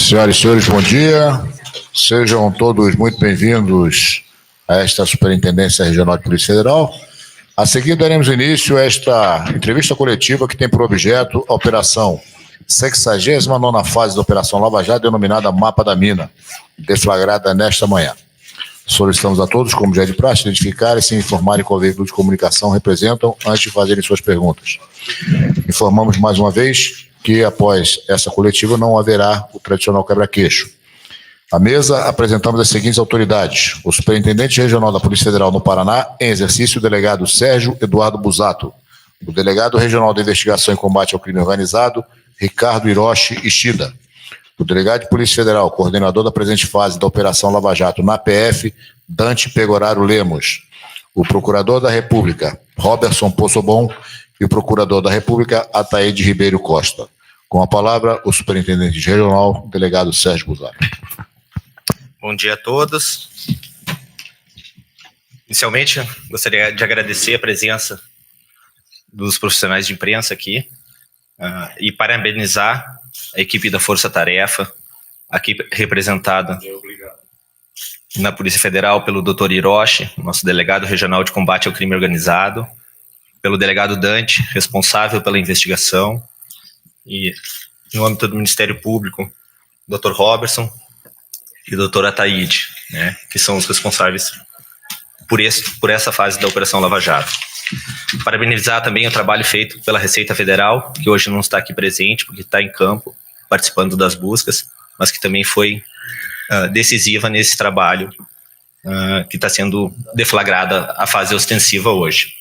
Senhoras e senhores, bom dia. Sejam todos muito bem-vindos a esta Superintendência Regional de Polícia Federal. A seguir, daremos início a esta entrevista coletiva que tem por objeto a operação 69ª fase da Operação Lava Jato, denominada Mapa da Mina, deflagrada nesta manhã. Solicitamos a todos, como já é de praxe, identificarem e se informarem qual veículo de comunicação representam antes de fazerem suas perguntas. Informamos mais uma vez que após essa coletiva não haverá o tradicional quebra-queixo. À mesa apresentamos as seguintes autoridades: o Superintendente Regional da Polícia Federal no Paraná, em exercício, o delegado Sérgio Eduardo Busato, o Delegado Regional de Investigação e Combate ao Crime Organizado, Ricardo Hiroshi Ishida, o Delegado de Polícia Federal, coordenador da presente fase da Operação Lava Jato na PF, Dante Pegoraro Lemos, o Procurador da República, Roberson Possobon, e o Procurador da República, Ataíde Ribeiro Costa. Com a palavra, o Superintendente Regional, o Delegado Sérgio Busato. Bom dia a todos. Inicialmente, gostaria de agradecer a presença dos profissionais de imprensa aqui e parabenizar a equipe da Força Tarefa, aqui representada na Polícia Federal pelo Dr. Hiroshi, nosso Delegado Regional de Combate ao Crime Organizado, pelo Delegado Dante, responsável pela investigação, e no âmbito do Ministério Público, Dr. Roberson e Dr. Ataíde, né, que são os responsáveis por essa fase da Operação Lava Jato. Parabenizar também o trabalho feito pela Receita Federal, que hoje não está aqui presente, porque está em campo, participando das buscas, mas que também foi decisiva nesse trabalho que está sendo deflagrada a fase ostensiva hoje.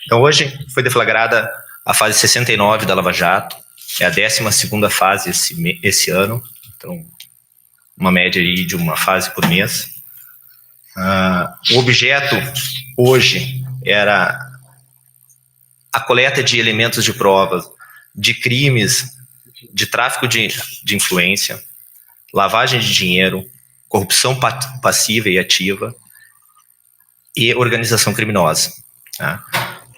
Então, hoje foi deflagrada a fase 69 da Lava Jato, é a 12ª fase esse ano, então uma média aí de uma fase por mês. O objeto hoje era a coleta de elementos de provas de crimes de tráfico de influência, lavagem de dinheiro, corrupção passiva e ativa e organização criminosa. Tá?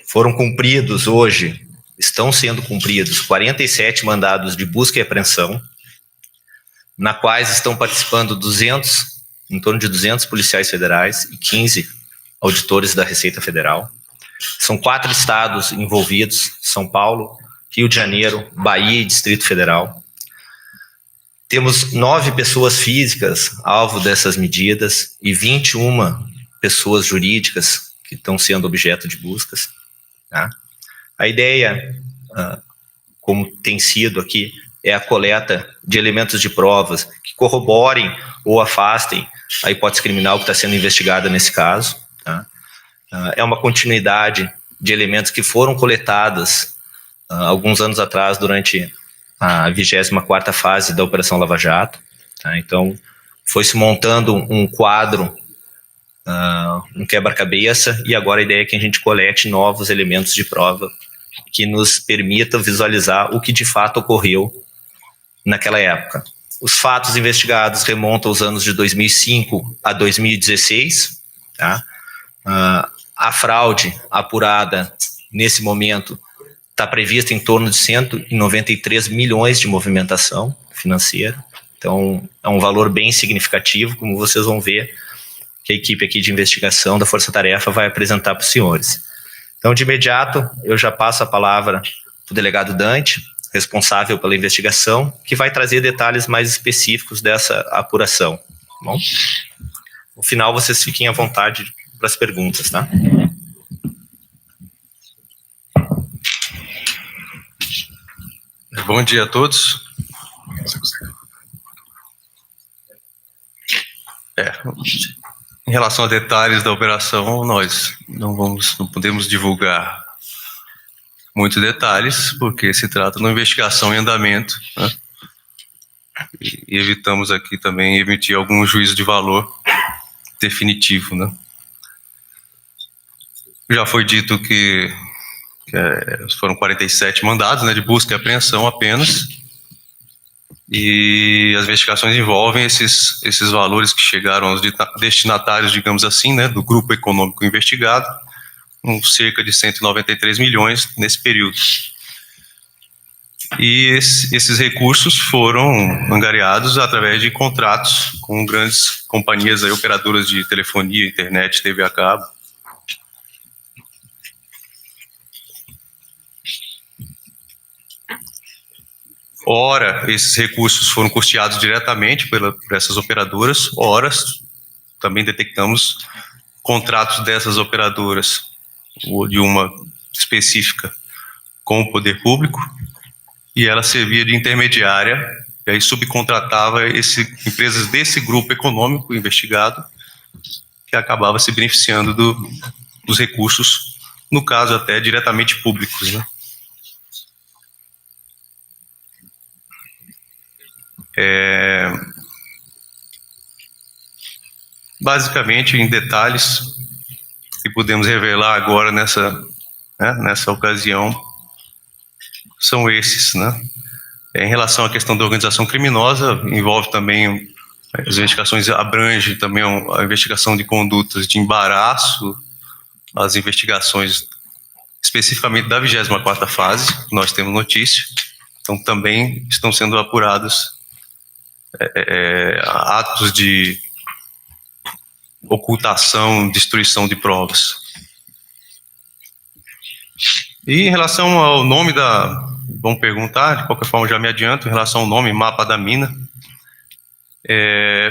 Foram cumpridos hoje, estão sendo cumpridos 47 mandados de busca e apreensão, na quais estão participando em torno de 200 policiais federais e 15 auditores da Receita Federal. São 4 estados envolvidos: São Paulo, Rio de Janeiro, Bahia e Distrito Federal. Temos 9 pessoas físicas alvo dessas medidas e 21 pessoas jurídicas que estão sendo objeto de buscas. Tá? A ideia, como tem sido aqui, é a coleta de elementos de provas que corroborem ou afastem a hipótese criminal que está sendo investigada nesse caso. Tá? É uma continuidade de elementos que foram coletados alguns anos atrás durante a 24ª fase da Operação Lava Jato. Tá? Então, foi se montando um quadro, um quebra-cabeça, e agora a ideia é que a gente colete novos elementos de prova que nos permitam visualizar o que de fato ocorreu naquela época. Os fatos investigados remontam aos anos de 2005 a 2016. Tá? A fraude apurada nesse momento está prevista em torno de 193 milhões de movimentação financeira. Então, é um valor bem significativo, como vocês vão ver, que a equipe aqui de investigação da Força Tarefa vai apresentar para os senhores. Então, de imediato, eu já passo a palavra para o delegado Dante, responsável pela investigação, que vai trazer detalhes mais específicos dessa apuração. Tá bom? No final, vocês fiquem à vontade para as perguntas, tá? Bom dia a todos. Em relação a detalhes da operação, nós não podemos divulgar muitos detalhes, porque se trata de uma investigação em andamento, né? E e evitamos aqui também emitir algum juízo de valor definitivo, né? Já foi dito que foram 47 mandados, né, de busca e apreensão apenas, e as investigações envolvem esses valores que chegaram aos destinatários, digamos assim, né, do grupo econômico investigado, com cerca de 193 milhões nesse período. E esses recursos foram angariados através de contratos com grandes companhias aí, operadoras de telefonia, internet, TV a cabo. Ora, esses recursos foram custeados diretamente por essas operadoras, ora, também detectamos contratos dessas operadoras, ou de uma específica, com o poder público, e ela servia de intermediária, e aí subcontratava empresas desse grupo econômico investigado, que acabava se beneficiando dos recursos, no caso até diretamente públicos, né? Basicamente, em detalhes, que podemos revelar agora nessa ocasião, são esses, né? Em relação à questão da organização criminosa, envolve também, as investigações abrangem também a investigação de condutas de embaraço, as investigações especificamente da 24ª fase, nós temos notícia, então também estão sendo apurados atos de ocultação, destruição de provas. E em relação ao nome vão perguntar, de qualquer forma já me adianto, em relação ao nome, Mapa da Mina,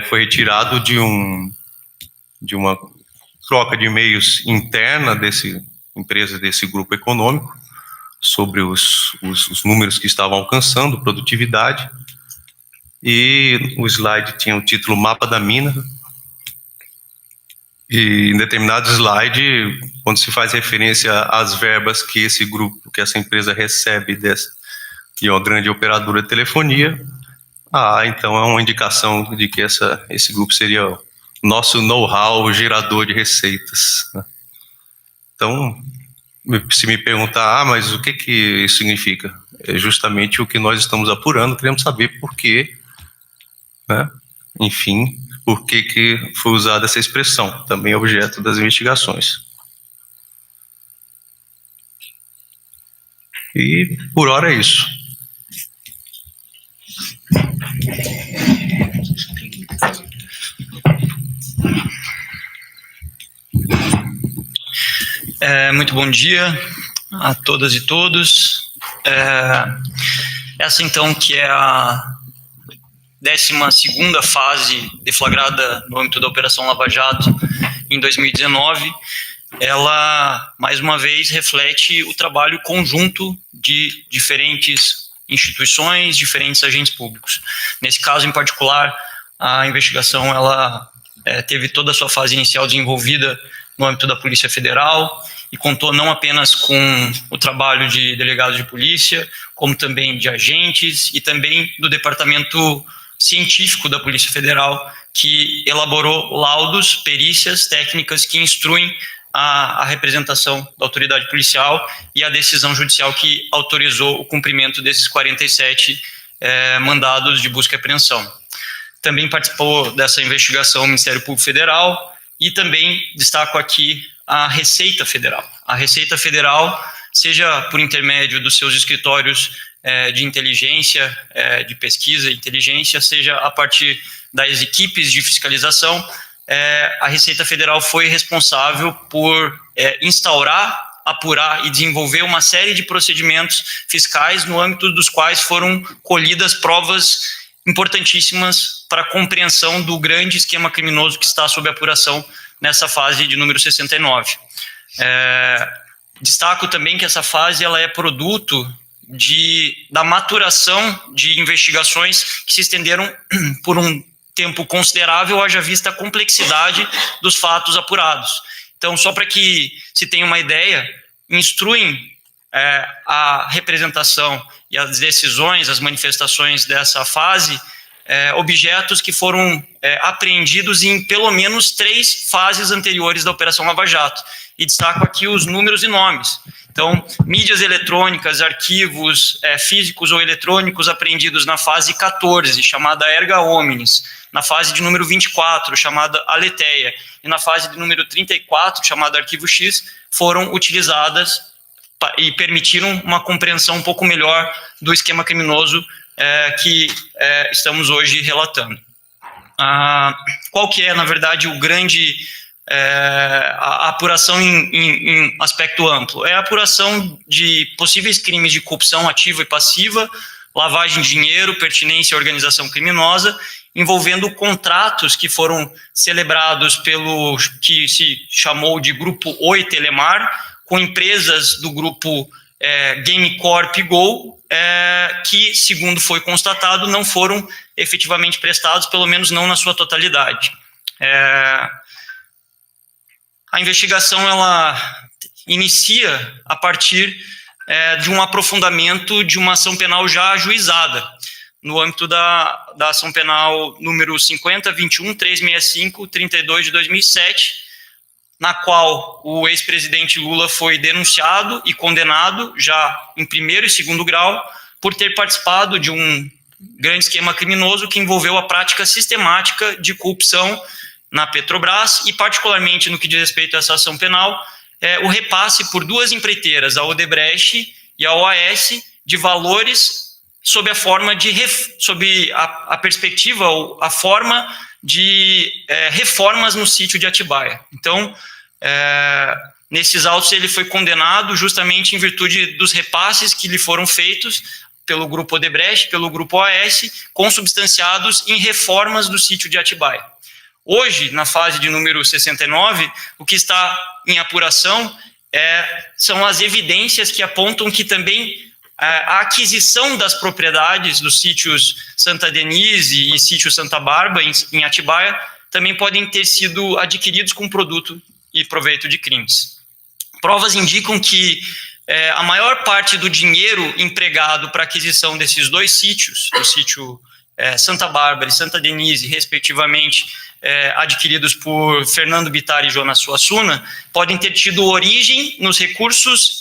foi retirado de uma troca de e-mails interna desse empresa, desse grupo econômico, sobre os números que estavam alcançando, produtividade, e o slide tinha o título Mapa da Mina, e em determinado slide, quando se faz referência às verbas que esse grupo, que essa empresa recebe de uma grande operadora de telefonia, então é uma indicação de que esse grupo seria o nosso know-how gerador de receitas. Então, se me perguntar, mas o que isso significa? É justamente o que nós estamos apurando, queremos saber por quê, né? Enfim, por que foi usada essa expressão, também é objeto das investigações. E por hora é isso. Muito bom dia a todas e todos. Essa então que é a 12ª fase deflagrada no âmbito da Operação Lava Jato em 2019, ela mais uma vez reflete o trabalho conjunto de diferentes instituições, diferentes agentes públicos. Nesse caso em particular, a investigação ela teve toda a sua fase inicial desenvolvida no âmbito da Polícia Federal e contou não apenas com o trabalho de delegados de polícia, como também de agentes e também do Departamento Científico da Polícia Federal, que elaborou laudos, perícias técnicas que instruem a representação da autoridade policial e a decisão judicial que autorizou o cumprimento desses 47 mandados de busca e apreensão. Também participou dessa investigação o Ministério Público Federal e também destaco aqui a Receita Federal. A Receita Federal, seja por intermédio dos seus escritórios de inteligência, de pesquisa e inteligência, seja a partir das equipes de fiscalização, a Receita Federal foi responsável por instaurar, apurar e desenvolver uma série de procedimentos fiscais no âmbito dos quais foram colhidas provas importantíssimas para a compreensão do grande esquema criminoso que está sob apuração nessa fase de número 69. Destaco também que essa fase ela é produto da maturação de investigações que se estenderam por um tempo considerável, haja vista a complexidade dos fatos apurados. Então, só para que se tenha uma ideia, instruem a representação e as decisões, as manifestações dessa fase, objetos que foram apreendidos em pelo menos 3 fases anteriores da Operação Lava Jato. E destaco aqui os números e nomes. Então, mídias eletrônicas, arquivos físicos ou eletrônicos apreendidos na fase 14, chamada Erga Omnes, na fase de número 24, chamada Aletheia, e na fase de número 34, chamada Arquivo X, foram utilizadas e permitiram uma compreensão um pouco melhor do esquema criminoso que estamos hoje relatando. Qual que é, na verdade, o grande... a apuração em aspecto amplo? É a apuração de possíveis crimes de corrupção ativa e passiva, lavagem de dinheiro, pertinência à organização criminosa, envolvendo contratos que foram celebrados pelo que se chamou de Grupo Oi Telemar, com empresas do grupo GameCorp e Gol, que, segundo foi constatado, não foram efetivamente prestados, pelo menos não na sua totalidade. A investigação ela inicia a partir de um aprofundamento de uma ação penal já ajuizada, no âmbito da ação penal número 50.21.365.32 de 2007, na qual o ex-presidente Lula foi denunciado e condenado, já em primeiro e segundo grau, por ter participado de um grande esquema criminoso que envolveu a prática sistemática de corrupção na Petrobras e, particularmente no que diz respeito a essa ação penal, o repasse por 2 empreiteiras, a Odebrecht e a OAS, de valores sob a forma de sob a perspectiva ou a forma de reformas no sítio de Atibaia. Então, nesses autos ele foi condenado justamente em virtude dos repasses que lhe foram feitos pelo grupo Odebrecht, pelo grupo OAS, consubstanciados em reformas do sítio de Atibaia. Hoje, na fase de número 69, o que está em apuração são as evidências que apontam que também a aquisição das propriedades dos sítios Santa Denise e sítio Santa Bárbara, em Atibaia, também podem ter sido adquiridos com produto e proveito de crimes. Provas indicam que a maior parte do dinheiro empregado para a aquisição desses 2 sítios, o sítio Santa Bárbara e Santa Denise, respectivamente, adquiridos por Fernando Bittar e Jonas Suassuna, podem ter tido origem nos recursos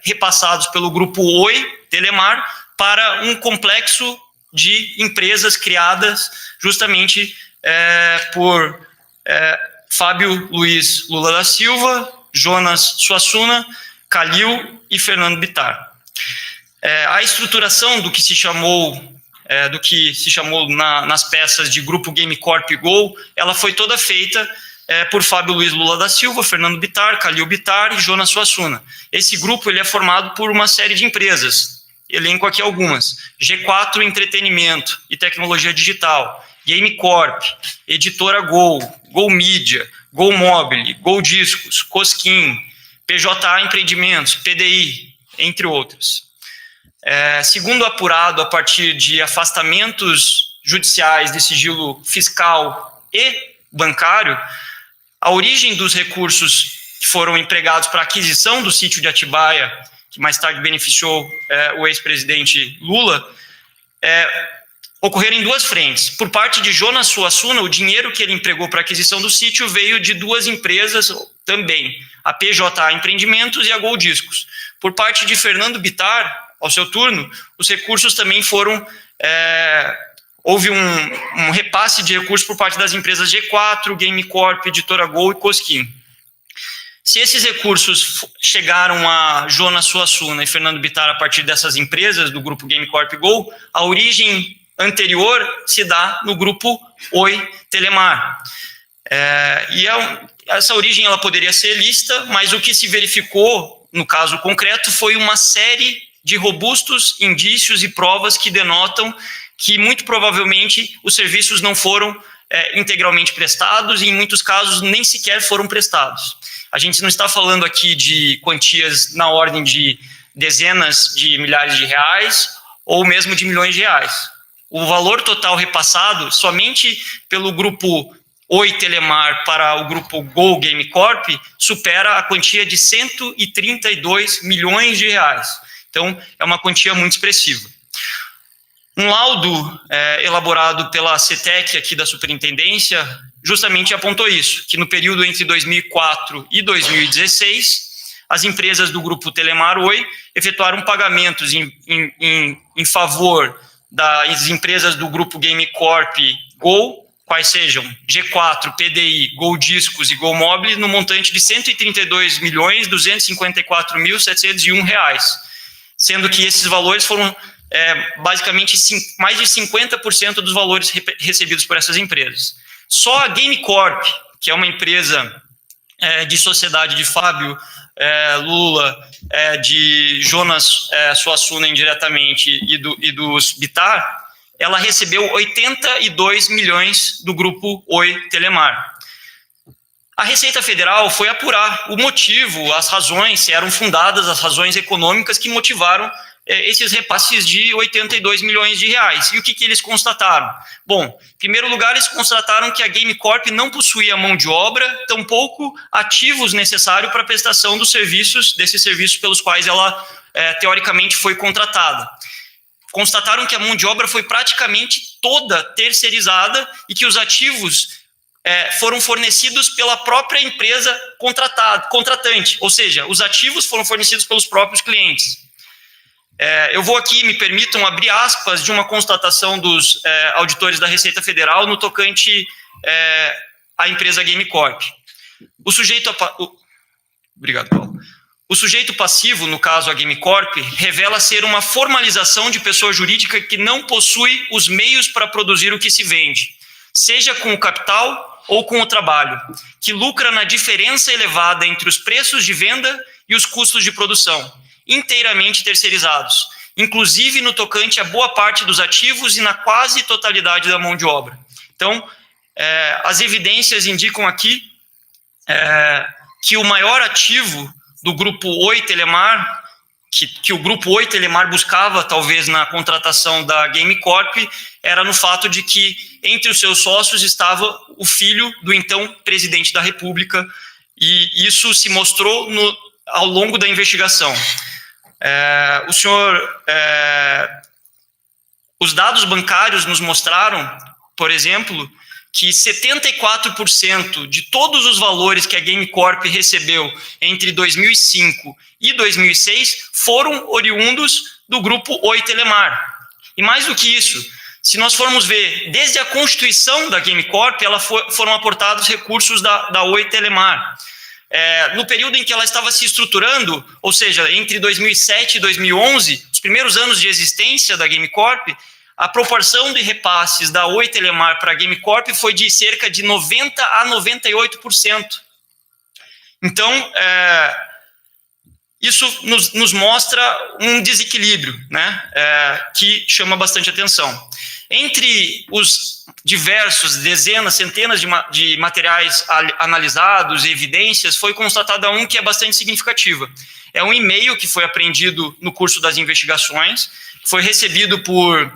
repassados pelo grupo Oi Telemar para um complexo de empresas criadas justamente por Fábio Luiz Lula da Silva, Jonas Suassuna, Calil e Fernando Bittar. A estruturação do que se chamou nas peças de Grupo GameCorp e Gol, ela foi toda feita por Fábio Luiz Lula da Silva, Fernando Bittar, Calil Bittar e Jonas Suassuna. Esse grupo ele é formado por uma série de empresas, elenco aqui algumas: G4 Entretenimento e Tecnologia Digital, GameCorp, Editora Gol, Gol Mídia, Gol Mobile, Gol Discos, Cosquim, PJA Empreendimentos, PDI, entre outros. Segundo apurado a partir de afastamentos judiciais de sigilo fiscal e bancário, a origem dos recursos que foram empregados para a aquisição do sítio de Atibaia, que mais tarde beneficiou o ex-presidente Lula, ocorreram em 2 frentes. Por parte de Jonas Suassuna, o dinheiro que ele empregou para a aquisição do sítio veio de 2 empresas também, a PJA Empreendimentos e a Gol Discos. Por parte de Fernando Bittar, ao seu turno, os recursos também foram... houve um repasse de recursos por parte das empresas G4, GameCorp, Editora Gol e Cosquim. Se esses recursos chegaram a Jonas Suassuna e Fernando Bittar a partir dessas empresas do grupo GameCorp e Gol, a origem anterior se dá no grupo Oi Telemar. Essa origem ela poderia ser lícita, mas o que se verificou no caso concreto foi uma série de robustos indícios e provas que denotam que, muito provavelmente, os serviços não foram integralmente prestados e, em muitos casos, nem sequer foram prestados. A gente não está falando aqui de quantias na ordem de dezenas de milhares de reais ou mesmo de milhões de reais. O valor total repassado, somente pelo grupo Oi Telemar para o grupo Gol GameCorp, supera a quantia de 132 milhões de reais. Então, é uma quantia muito expressiva. Um laudo elaborado pela CETEC aqui da Superintendência justamente apontou isso, que no período entre 2004 e 2016, as empresas do grupo Telemar Oi efetuaram pagamentos em favor das empresas do grupo Gamecorp Gol, quais sejam G4, PDI, Gol Discos e Gol Mobile, no montante de R$ 132.254.701, sendo que esses valores foram basicamente mais de 50% dos valores recebidos por essas empresas. Só a Gamecorp, que é uma empresa de sociedade de Fábio Lula, de Jonas Suassuna indiretamente e dos Bitar, ela recebeu 82 milhões do grupo Oi Telemar. A Receita Federal foi apurar o motivo, as razões, se eram fundadas as razões econômicas que motivaram esses repasses de 82 milhões de reais. E o que eles constataram? Bom, em primeiro lugar, eles constataram que a Gamecorp não possuía mão de obra, tampouco ativos necessários para a prestação dos serviços, desses serviços pelos quais ela, teoricamente, foi contratada. Constataram que a mão de obra foi praticamente toda terceirizada e que os ativos foram fornecidos pela própria empresa contratante, ou seja, os ativos foram fornecidos pelos próprios clientes. Eu vou aqui, me permitam abrir aspas de uma constatação dos auditores da Receita Federal no tocante à empresa Gamecorp. Obrigado, Paulo. O sujeito passivo, no caso a Gamecorp, revela ser uma formalização de pessoa jurídica que não possui os meios para produzir o que se vende, seja com o capital ou com o trabalho, que lucra na diferença elevada entre os preços de venda e os custos de produção, inteiramente terceirizados, inclusive no tocante a boa parte dos ativos e na quase totalidade da mão de obra. Então, as evidências indicam aqui que o maior ativo do grupo Oi Telemar, que o grupo Oi Telemar buscava, talvez, na contratação da Gamecorp, era no fato de que, entre os seus sócios, estava o filho do então presidente da República, e isso se mostrou ao longo da investigação. Os dados bancários nos mostraram, por exemplo, que 74% de todos os valores que a Gamecorp recebeu entre 2005 e 2006 foram oriundos do grupo Oi Telemar. E mais do que isso, se nós formos ver, desde a constituição da Gamecorp, foram aportados recursos da Oi Telemar. No período em que ela estava se estruturando, ou seja, entre 2007 e 2011, os primeiros anos de existência da Gamecorp, a proporção de repasses da Oi Telemar para a Gamecorp foi de cerca de 90% a 98%. Então, isso nos mostra um desequilíbrio, né, que chama bastante atenção. Entre os diversos, dezenas, centenas de materiais analisados e evidências, foi constatada um que é bastante significativa. É um e-mail que foi apreendido no curso das investigações, foi recebido por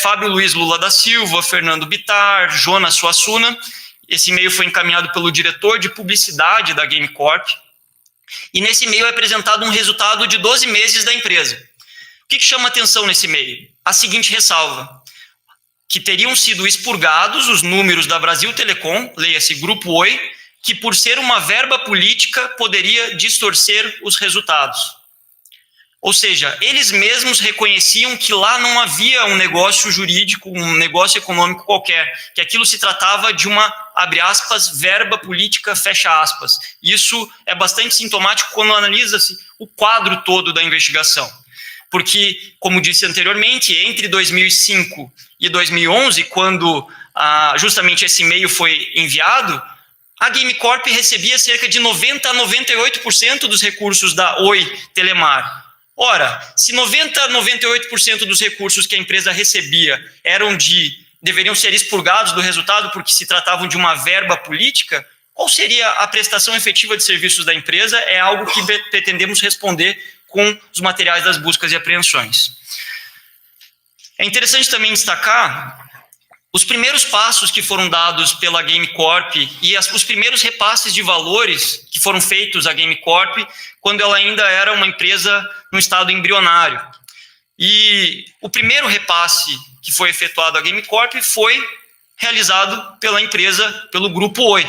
Fábio Luiz Lula da Silva, Fernando Bitar, Jonas Suassuna. Esse e-mail foi encaminhado pelo diretor de publicidade da Gamecorp. E nesse e-mail é apresentado um resultado de 12 meses da empresa. O que chama atenção nesse e-mail? A seguinte ressalva: que teriam sido expurgados os números da Brasil Telecom, leia-se Grupo Oi, que por ser uma verba política poderia distorcer os resultados. Ou seja, eles mesmos reconheciam que lá não havia um negócio jurídico, um negócio econômico qualquer, que aquilo se tratava de uma, abre aspas, verba política, fecha aspas. Isso é bastante sintomático quando analisa-se o quadro todo da investigação. Porque, como disse anteriormente, entre 2005 e 2011, quando justamente esse e-mail foi enviado, a Gamecorp recebia cerca de 90% a 98% dos recursos da Oi Telemar. Ora, se 90% a 98% dos recursos que a empresa recebia deveriam ser expurgados do resultado porque se tratavam de uma verba política, qual seria a prestação efetiva de serviços da empresa? É algo que pretendemos responder com os materiais das buscas e apreensões. É interessante também destacar os primeiros passos que foram dados pela Gamecorp e os primeiros repasses de valores que foram feitos à Gamecorp quando ela ainda era uma empresa no estado embrionário. E o primeiro repasse que foi efetuado à Game Corp foi realizado pela empresa, pelo Grupo Oi.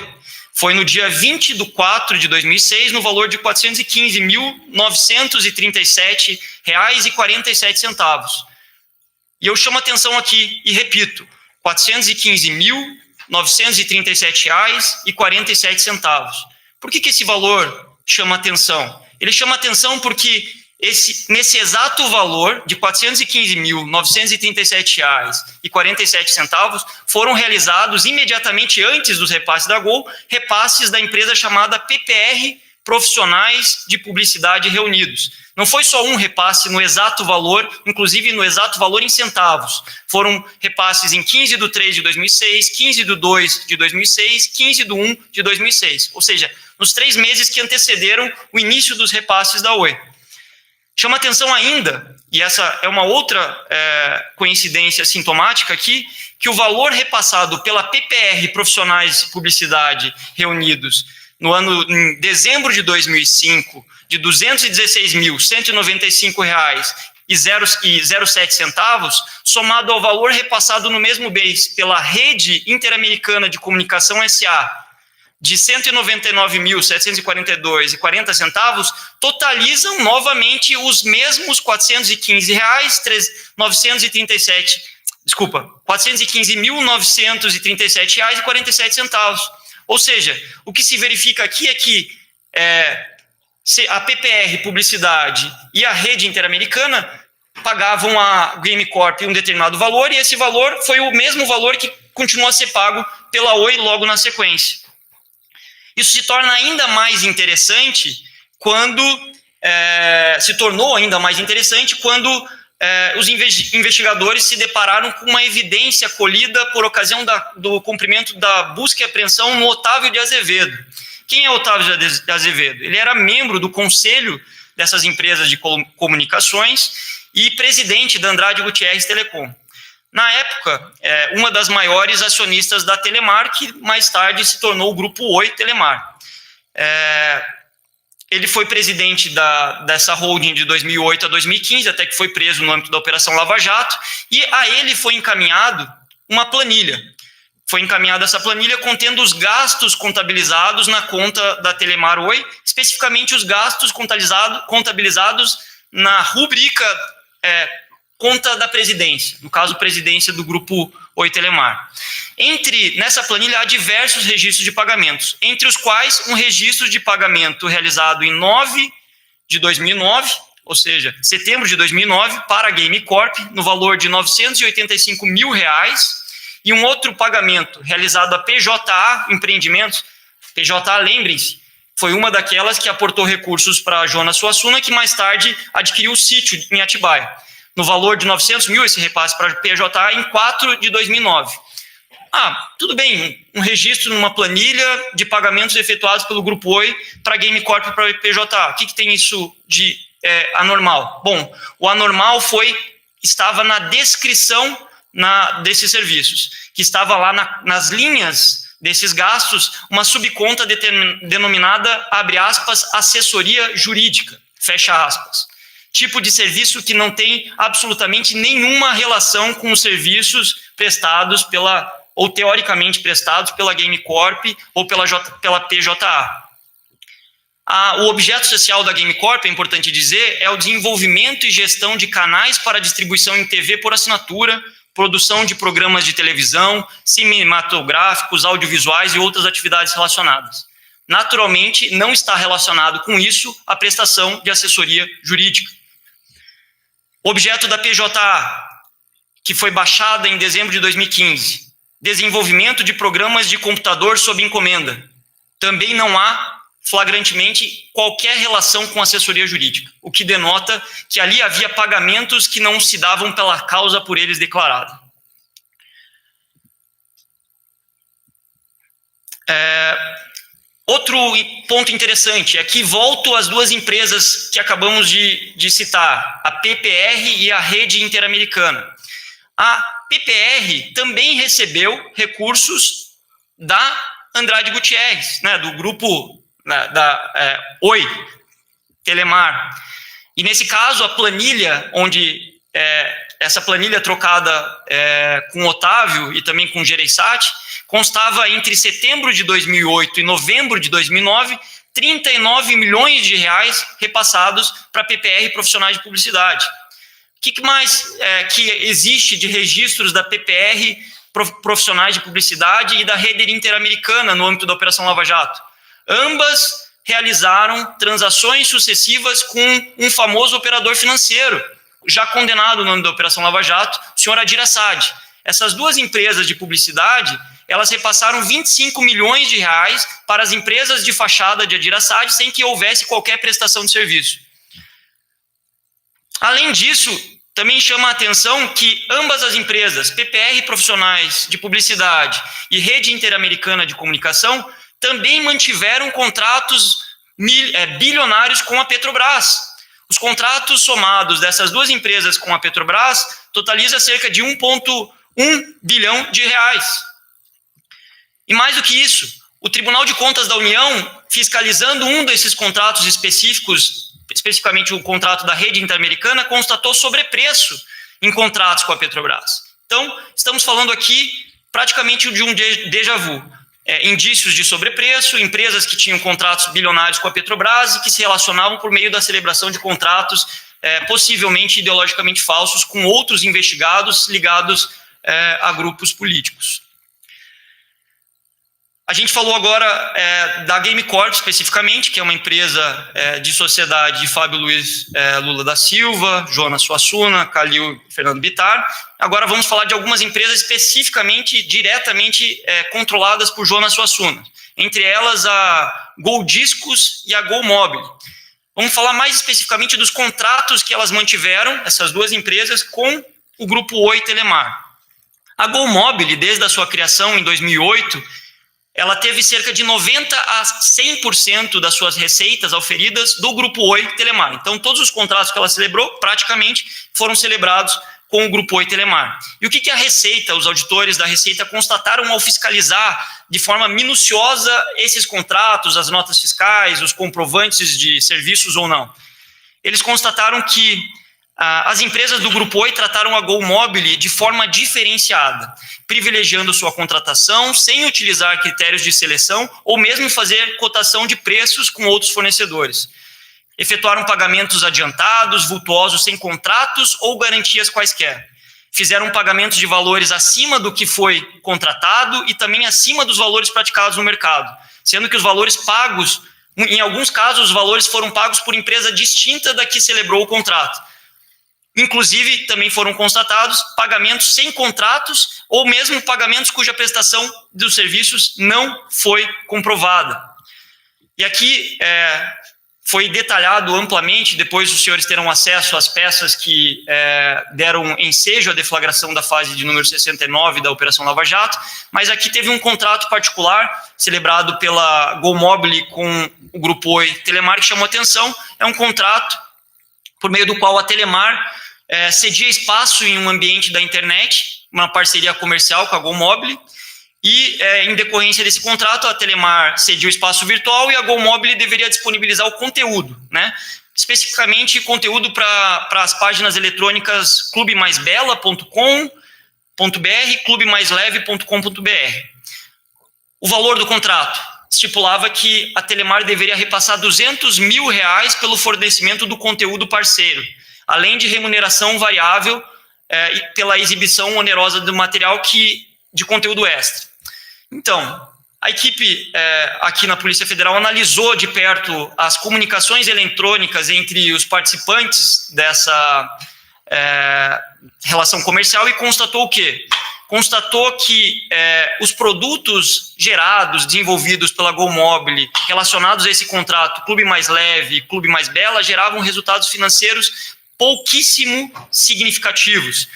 Foi no dia 20 de 4 de 2006, no valor de R$ 415.937,47. E eu chamo atenção aqui e repito, R$ 415.937,47. Por que esse valor chama atenção? Ele chama atenção porque nesse exato valor de R$ 415.937,47 foram realizados imediatamente antes dos repasses da Gol, repasses da empresa chamada PPR Profissionais de Publicidade Reunidos. Não foi só um repasse no exato valor, inclusive no exato valor em centavos. Foram repasses em 15 de 3 de 2006, 15 de 2 de 2006, 15 de 1 de 2006. Ou seja, nos 3 meses que antecederam o início dos repasses da Oi. Chama atenção ainda, e essa é uma outra coincidência sintomática aqui, que o valor repassado pela PPR Profissionais de Publicidade Reunidos em dezembro de 2005, de R$ 216.195,07, somado ao valor repassado no mesmo mês pela Rede Interamericana de Comunicação S.A., de R$ 199.742,40, totalizam novamente os mesmos R$ 415.937,47. Ou seja, o que se verifica aqui é que a PPR Publicidade e a Rede Interamericana pagavam a Game Corp um determinado valor, e esse valor foi o mesmo valor que continuou a ser pago pela Oi logo na sequência. Isso se torna ainda mais interessante quando os investigadores se depararam com uma evidência colhida por ocasião do cumprimento da busca e apreensão no Otávio de Azevedo. Quem é Otávio de Azevedo? Ele era membro do conselho dessas empresas de comunicações e presidente da Andrade Gutierrez Telecom. Na época, uma das maiores acionistas da Telemar, que mais tarde se tornou o Grupo Oi Telemar. Ele foi presidente dessa holding de 2008 a 2015, até que foi preso no âmbito da Operação Lava Jato, e a ele foi encaminhado uma planilha. Foi encaminhada essa planilha contendo os gastos contabilizados na conta da Telemar Oi, especificamente os gastos contabilizados na rubrica conta da presidência, no caso, presidência do Grupo Oi Telemar. Nessa planilha há diversos registros de pagamentos, entre os quais um registro de pagamento realizado em 9 de 2009, ou seja, setembro de 2009, para a Game Corp, no valor de R$ 985 mil, e um outro pagamento realizado a PJA Empreendimentos. PJA, lembrem-se, foi uma daquelas que aportou recursos para a Jonas Suassuna, que mais tarde adquiriu o sítio em Atibaia. No valor de 900 mil, esse repasse para a PJA em 4 de 2009. Tudo bem, um registro numa planilha de pagamentos efetuados pelo Grupo Oi para a Game Corp e para a PJA. O que tem isso de anormal? Bom, o anormal estava na descrição desses serviços, que estava lá nas linhas desses gastos, uma subconta denominada, abre aspas, assessoria jurídica, fecha aspas. Tipo de serviço que não tem absolutamente nenhuma relação com os serviços prestados ou teoricamente prestados pela Game Corp ou pela PJA. O objeto social da Game Corp, é importante dizer, é o desenvolvimento e gestão de canais para distribuição em TV por assinatura, produção de programas de televisão, cinematográficos, audiovisuais e outras atividades relacionadas. Naturalmente, não está relacionado com isso a prestação de assessoria jurídica. Objeto da PJA, que foi baixada em dezembro de 2015. Desenvolvimento de programas de computador sob encomenda. Também não há, flagrantemente, qualquer relação com assessoria jurídica, o que denota que ali havia pagamentos que não se davam pela causa por eles declarada. Outro ponto interessante é que volto às duas empresas que acabamos de citar, a PPR e a Rede Interamericana. A PPR também recebeu recursos da Andrade Gutierrez, do grupo da Oi Telemar. E nesse caso, a planilha onde essa planilha trocada com Otávio e também com Gereissati, constava entre setembro de 2008 e novembro de 2009, 39 milhões de reais repassados para PPR profissionais de publicidade. O que mais que existe de registros da PPR profissionais de publicidade e da Rede Interamericana no âmbito da Operação Lava Jato? Ambas realizaram transações sucessivas com um famoso operador financeiro, já condenado no âmbito da Operação Lava Jato, o senhor Adir Assad. Essas duas empresas de publicidade, elas repassaram 25 milhões de reais para as empresas de fachada de Adir Assad, sem que houvesse qualquer prestação de serviço. Além disso, também chama a atenção que ambas as empresas, PPR Profissionais de Publicidade e Rede Interamericana de Comunicação, também mantiveram contratos bilionários com a Petrobras. Os contratos somados dessas duas empresas com a Petrobras totaliza cerca de 1,1 bilhão de reais. E mais do que isso, o Tribunal de Contas da União, fiscalizando um desses contratos específicos, especificamente o contrato da Rede Interamericana, constatou sobrepreço em contratos com a Petrobras. Então, estamos falando aqui praticamente de um déjà vu. Indícios de sobrepreço, empresas que tinham contratos bilionários com a Petrobras e que se relacionavam por meio da celebração de contratos possivelmente ideologicamente falsos com outros investigados ligados a grupos políticos. A gente falou agora da Gamecorp especificamente, que é uma empresa de sociedade de Fábio Luiz Lula da Silva, Jonas Suassuna, Calil Fernando Bittar. Agora vamos falar de algumas empresas especificamente, diretamente controladas por Jonas Suassuna. Entre elas a Gol Discos e a Gol Mobile. Vamos falar mais especificamente dos contratos que elas mantiveram, essas duas empresas, com o Grupo Oi Telemar. A Gol Mobile, desde a sua criação em 2008, ela teve cerca de 90% a 100% das suas receitas auferidas do Grupo Oi Telemar. Então, todos os contratos que ela celebrou, praticamente, foram celebrados com o Grupo Oi Telemar. E o que a Receita, os auditores da Receita, constataram ao fiscalizar de forma minuciosa esses contratos, as notas fiscais, os comprovantes de serviços ou não? Eles constataram que as empresas do Grupo Oi trataram a Gol Mobile de forma diferenciada, privilegiando sua contratação sem utilizar critérios de seleção ou mesmo fazer cotação de preços com outros fornecedores. Efetuaram pagamentos adiantados, vultuosos, sem contratos ou garantias quaisquer. Fizeram pagamentos de valores acima do que foi contratado e também acima dos valores praticados no mercado, sendo que os valores pagos, em alguns casos, os valores foram pagos por empresa distinta da que celebrou o contrato. Inclusive, também foram constatados pagamentos sem contratos ou mesmo pagamentos cuja prestação dos serviços não foi comprovada. E aqui foi detalhado amplamente, depois os senhores terão acesso às peças que deram ensejo à deflagração da fase de número 69 da Operação Lava Jato, mas aqui teve um contrato particular celebrado pela Gol Mobile com o Grupo Oi Telemar que chamou atenção. É um contrato por meio do qual a Telemar cedia espaço em um ambiente da internet, uma parceria comercial com a Gol Mobile, e em decorrência desse contrato, a Telemar cedia o espaço virtual e a Gol Mobile deveria disponibilizar o conteúdo, né? Especificamente conteúdo para as páginas eletrônicas clubemaisbela.com.br, clubemaisleve.com.br. O valor do contrato estipulava que a Telemar deveria repassar R$200 mil pelo fornecimento do conteúdo parceiro, além de remuneração variável pela exibição onerosa do material de conteúdo extra. Então, a equipe aqui na Polícia Federal analisou de perto as comunicações eletrônicas entre os participantes dessa relação comercial e constatou o quê? Constatou que os produtos gerados, desenvolvidos pela Gol Mobile, relacionados a esse contrato, Clube Mais Leve e Clube Mais Bela, geravam resultados financeiros pouquíssimo significativos.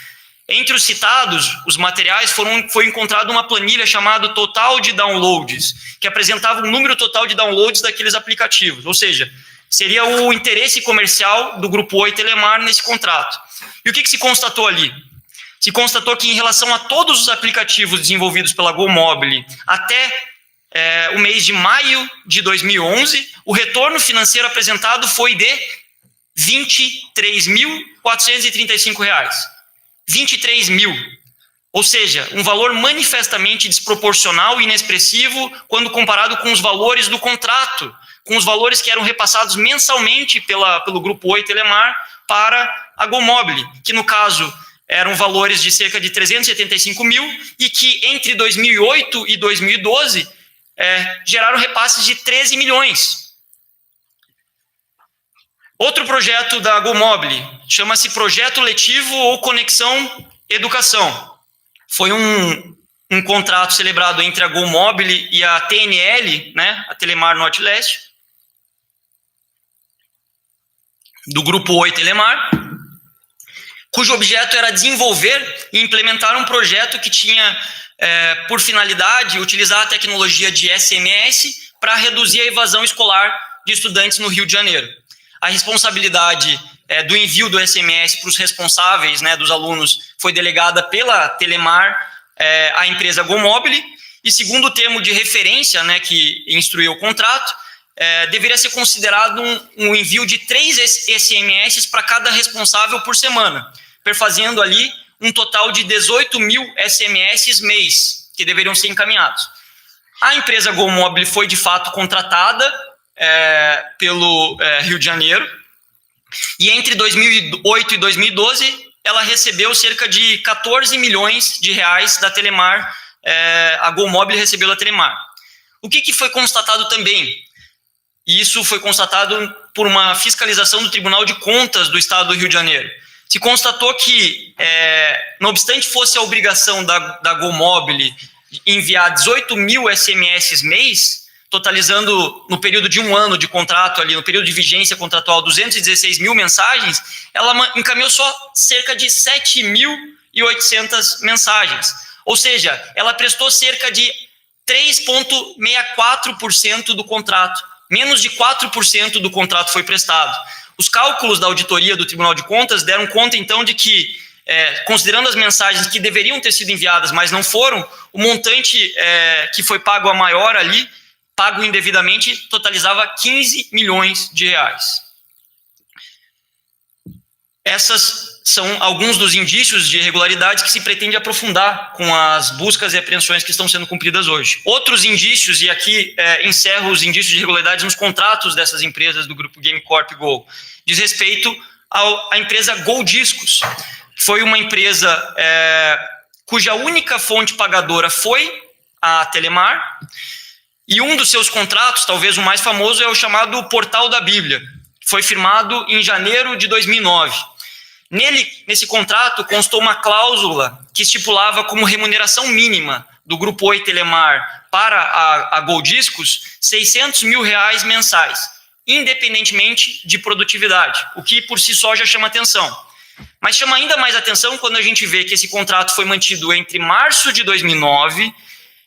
Entre os citados, os materiais, foi encontrada uma planilha chamada Total de Downloads, que apresentava o número total de downloads daqueles aplicativos, ou seja, seria o interesse comercial do Grupo Oi Telemar nesse contrato. E o que se constatou ali? Se constatou que em relação a todos os aplicativos desenvolvidos pela Gol Mobile até o mês de maio de 2011, o retorno financeiro apresentado foi de R$ 23 mil. Ou seja, um valor manifestamente desproporcional e inexpressivo quando comparado com os valores do contrato, com os valores que eram repassados mensalmente pelo Grupo Oi Telemar para a GoMobile, que no caso eram valores de cerca de 375 mil e que entre 2008 e 2012 geraram repasses de 13 milhões. Outro projeto da GoMobile chama-se Projeto Letivo ou Conexão Educação. Foi um contrato celebrado entre a GoMobile e a TNL, né, a Telemar Norte-Leste, do Grupo Oi Telemar, cujo objeto era desenvolver e implementar um projeto que tinha por finalidade utilizar a tecnologia de SMS para reduzir a evasão escolar de estudantes no Rio de Janeiro. A responsabilidade do envio do SMS para os responsáveis, né, dos alunos, foi delegada pela Telemar à empresa GoMobile, e segundo o termo de referência, né, que instruiu o contrato, deveria ser considerado um envio de 3 SMS para cada responsável por semana, perfazendo ali um total de 18 mil SMS mês, que deveriam ser encaminhados. A empresa GoMobile foi, de fato, contratada pelo Rio de Janeiro, e entre 2008 e 2012, ela recebeu cerca de 14 milhões de reais da Telemar, a GoMobile recebeu da Telemar. O que foi constatado também? E isso foi constatado por uma fiscalização do Tribunal de Contas do Estado do Rio de Janeiro. Se constatou que, não obstante fosse a obrigação da GoMobile enviar 18 mil SMS mês, totalizando no período de um ano de contrato, ali, no período de vigência contratual, 216 mil mensagens, ela encaminhou só cerca de 7.800 mensagens. Ou seja, ela prestou cerca de 3,64% do contrato. Menos de 4% do contrato foi prestado. Os cálculos da auditoria do Tribunal de Contas deram conta, então, de que, considerando as mensagens que deveriam ter sido enviadas, mas não foram, o montante que foi pago a maior ali, pago indevidamente, totalizava 15 milhões de reais. Essas são alguns dos indícios de irregularidades que se pretende aprofundar com as buscas e apreensões que estão sendo cumpridas hoje. Outros indícios, e aqui encerro os indícios de irregularidades nos contratos dessas empresas do grupo GameCorp Go, diz respeito à empresa Gol Discos, que foi uma empresa cuja única fonte pagadora foi a Telemar, e um dos seus contratos, talvez o mais famoso, é o chamado Portal da Bíblia, que foi firmado em janeiro de 2009. Nesse contrato, constou uma cláusula que estipulava como remuneração mínima do Grupo Oi Telemar para a Gol Discos 600 mil reais mensais, independentemente de produtividade, o que por si só já chama atenção. Mas chama ainda mais atenção quando a gente vê que esse contrato foi mantido entre março de 2009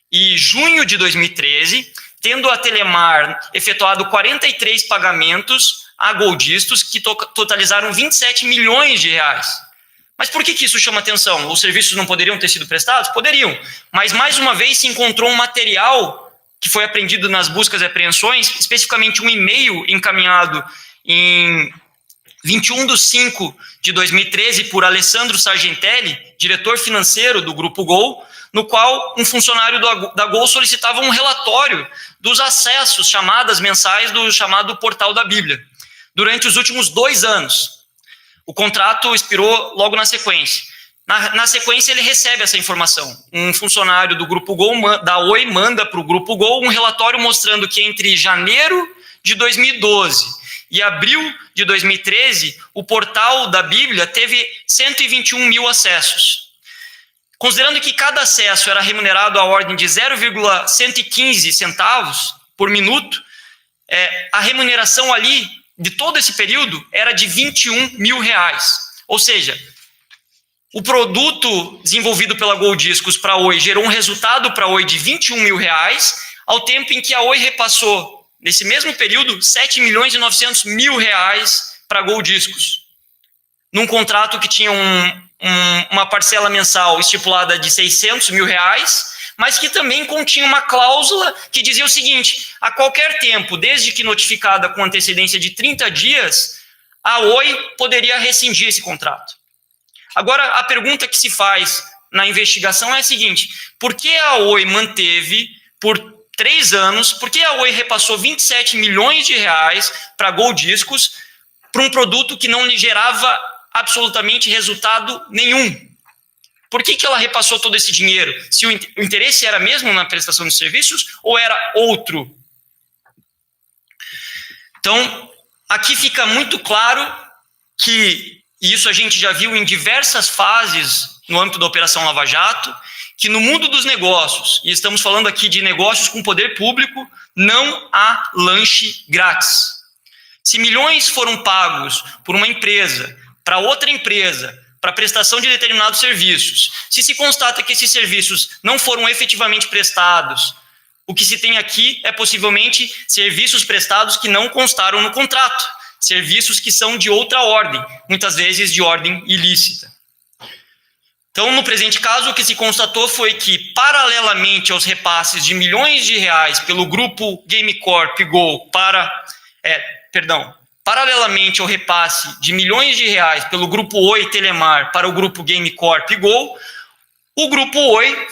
e junho de 2013, tendo a Telemar efetuado 43 pagamentos a Gol Discos, que totalizaram 27 milhões de reais. Mas por que isso chama atenção? Os serviços não poderiam ter sido prestados? Poderiam, mas mais uma vez se encontrou um material que foi apreendido nas buscas e apreensões, especificamente um e-mail encaminhado em 21/5/2013 por Alessandro Sargentelli, diretor financeiro do Grupo Gol, no qual um funcionário da Gol solicitava um relatório dos acessos, chamadas mensais do chamado Portal da Bíblia, durante os últimos 2 anos. O contrato expirou logo na sequência. Na sequência, ele recebe essa informação. Um funcionário do Grupo Gol, da Oi, manda para o Grupo Gol um relatório mostrando que entre janeiro de 2012 e abril de 2013, o Portal da Bíblia teve 121 mil acessos. Considerando que cada acesso era remunerado à ordem de 0,115 centavos por minuto, a remuneração ali, de todo esse período, era de 21 mil reais. Ou seja, o produto desenvolvido pela Gol Discos para a Oi gerou um resultado para a Oi de 21 mil reais, ao tempo em que a Oi repassou, nesse mesmo período, 7 milhões e 900 mil reais para a Gol Discos, num contrato que tinha uma parcela mensal estipulada de 600 mil reais, mas que também continha uma cláusula que dizia o seguinte: a qualquer tempo, desde que notificada com antecedência de 30 dias, a Oi poderia rescindir esse contrato. Agora, a pergunta que se faz na investigação é a seguinte: por que a Oi manteve por 3 anos, por que a Oi repassou 27 milhões de reais para a Gol Discos para um produto que não lhe gerava absolutamente resultado nenhum? Por que ela repassou todo esse dinheiro? Se o interesse era mesmo na prestação de serviços ou era outro? Então, aqui fica muito claro que, e isso a gente já viu em diversas fases no âmbito da Operação Lava Jato, que no mundo dos negócios, e estamos falando aqui de negócios com poder público, não há lanche grátis. Se milhões foram pagos por uma empresa para outra empresa, para prestação de determinados serviços, se constata que esses serviços não foram efetivamente prestados, o que se tem aqui é possivelmente serviços prestados que não constaram no contrato, serviços que são de outra ordem, muitas vezes de ordem ilícita. Então, no presente caso, o que se constatou foi que, paralelamente aos repasses de milhões de reais pelo grupo Gamecorp Gol paralelamente ao repasse de milhões de reais pelo grupo Oi Telemar para o grupo Gamecorp Gol, o grupo Oi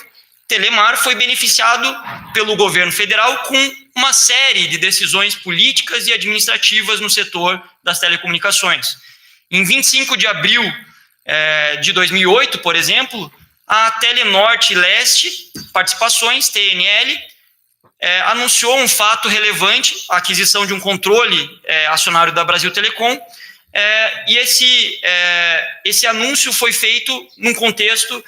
Telemar foi beneficiado pelo governo federal com uma série de decisões políticas e administrativas no setor das telecomunicações. Em 25 de abril de 2008, por exemplo, a Telenorte Leste Participações, TNL, anunciou um fato relevante, a aquisição de um controle acionário da Brasil Telecom, e esse anúncio foi feito num contexto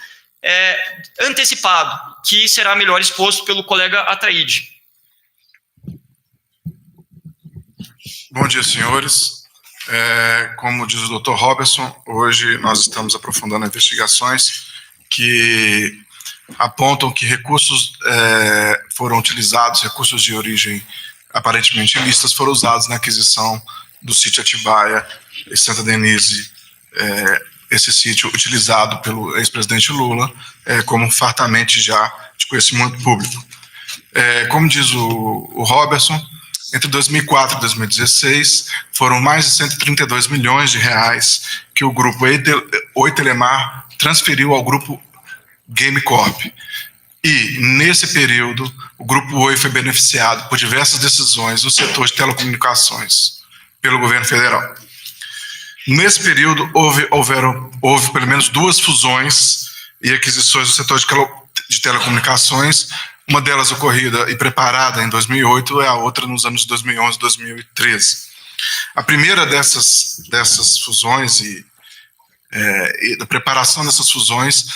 antecipado, que será melhor exposto pelo colega Ataíde. Bom dia, senhores. Como diz o Dr. Robertson, hoje nós estamos aprofundando investigações que apontam que recursos foram utilizados, recursos de origem aparentemente ilícitas foram usados na aquisição do sítio Atibaia e Santa Denise, esse sítio utilizado pelo ex-presidente Lula como fartamente já de conhecimento público. Como diz o Robertson, entre 2004 e 2016, foram mais de 132 milhões de reais que o grupo Oi Telemar transferiu ao grupo Gamecorp. E, nesse período, o grupo Oi foi beneficiado por diversas decisões no setor de telecomunicações pelo governo federal. Nesse período, houve pelo menos 2 fusões e aquisições no setor de telecomunicações, uma delas ocorrida e preparada em 2008 e a outra nos anos 2011 e 2013. A primeira dessas fusões e da preparação dessas fusões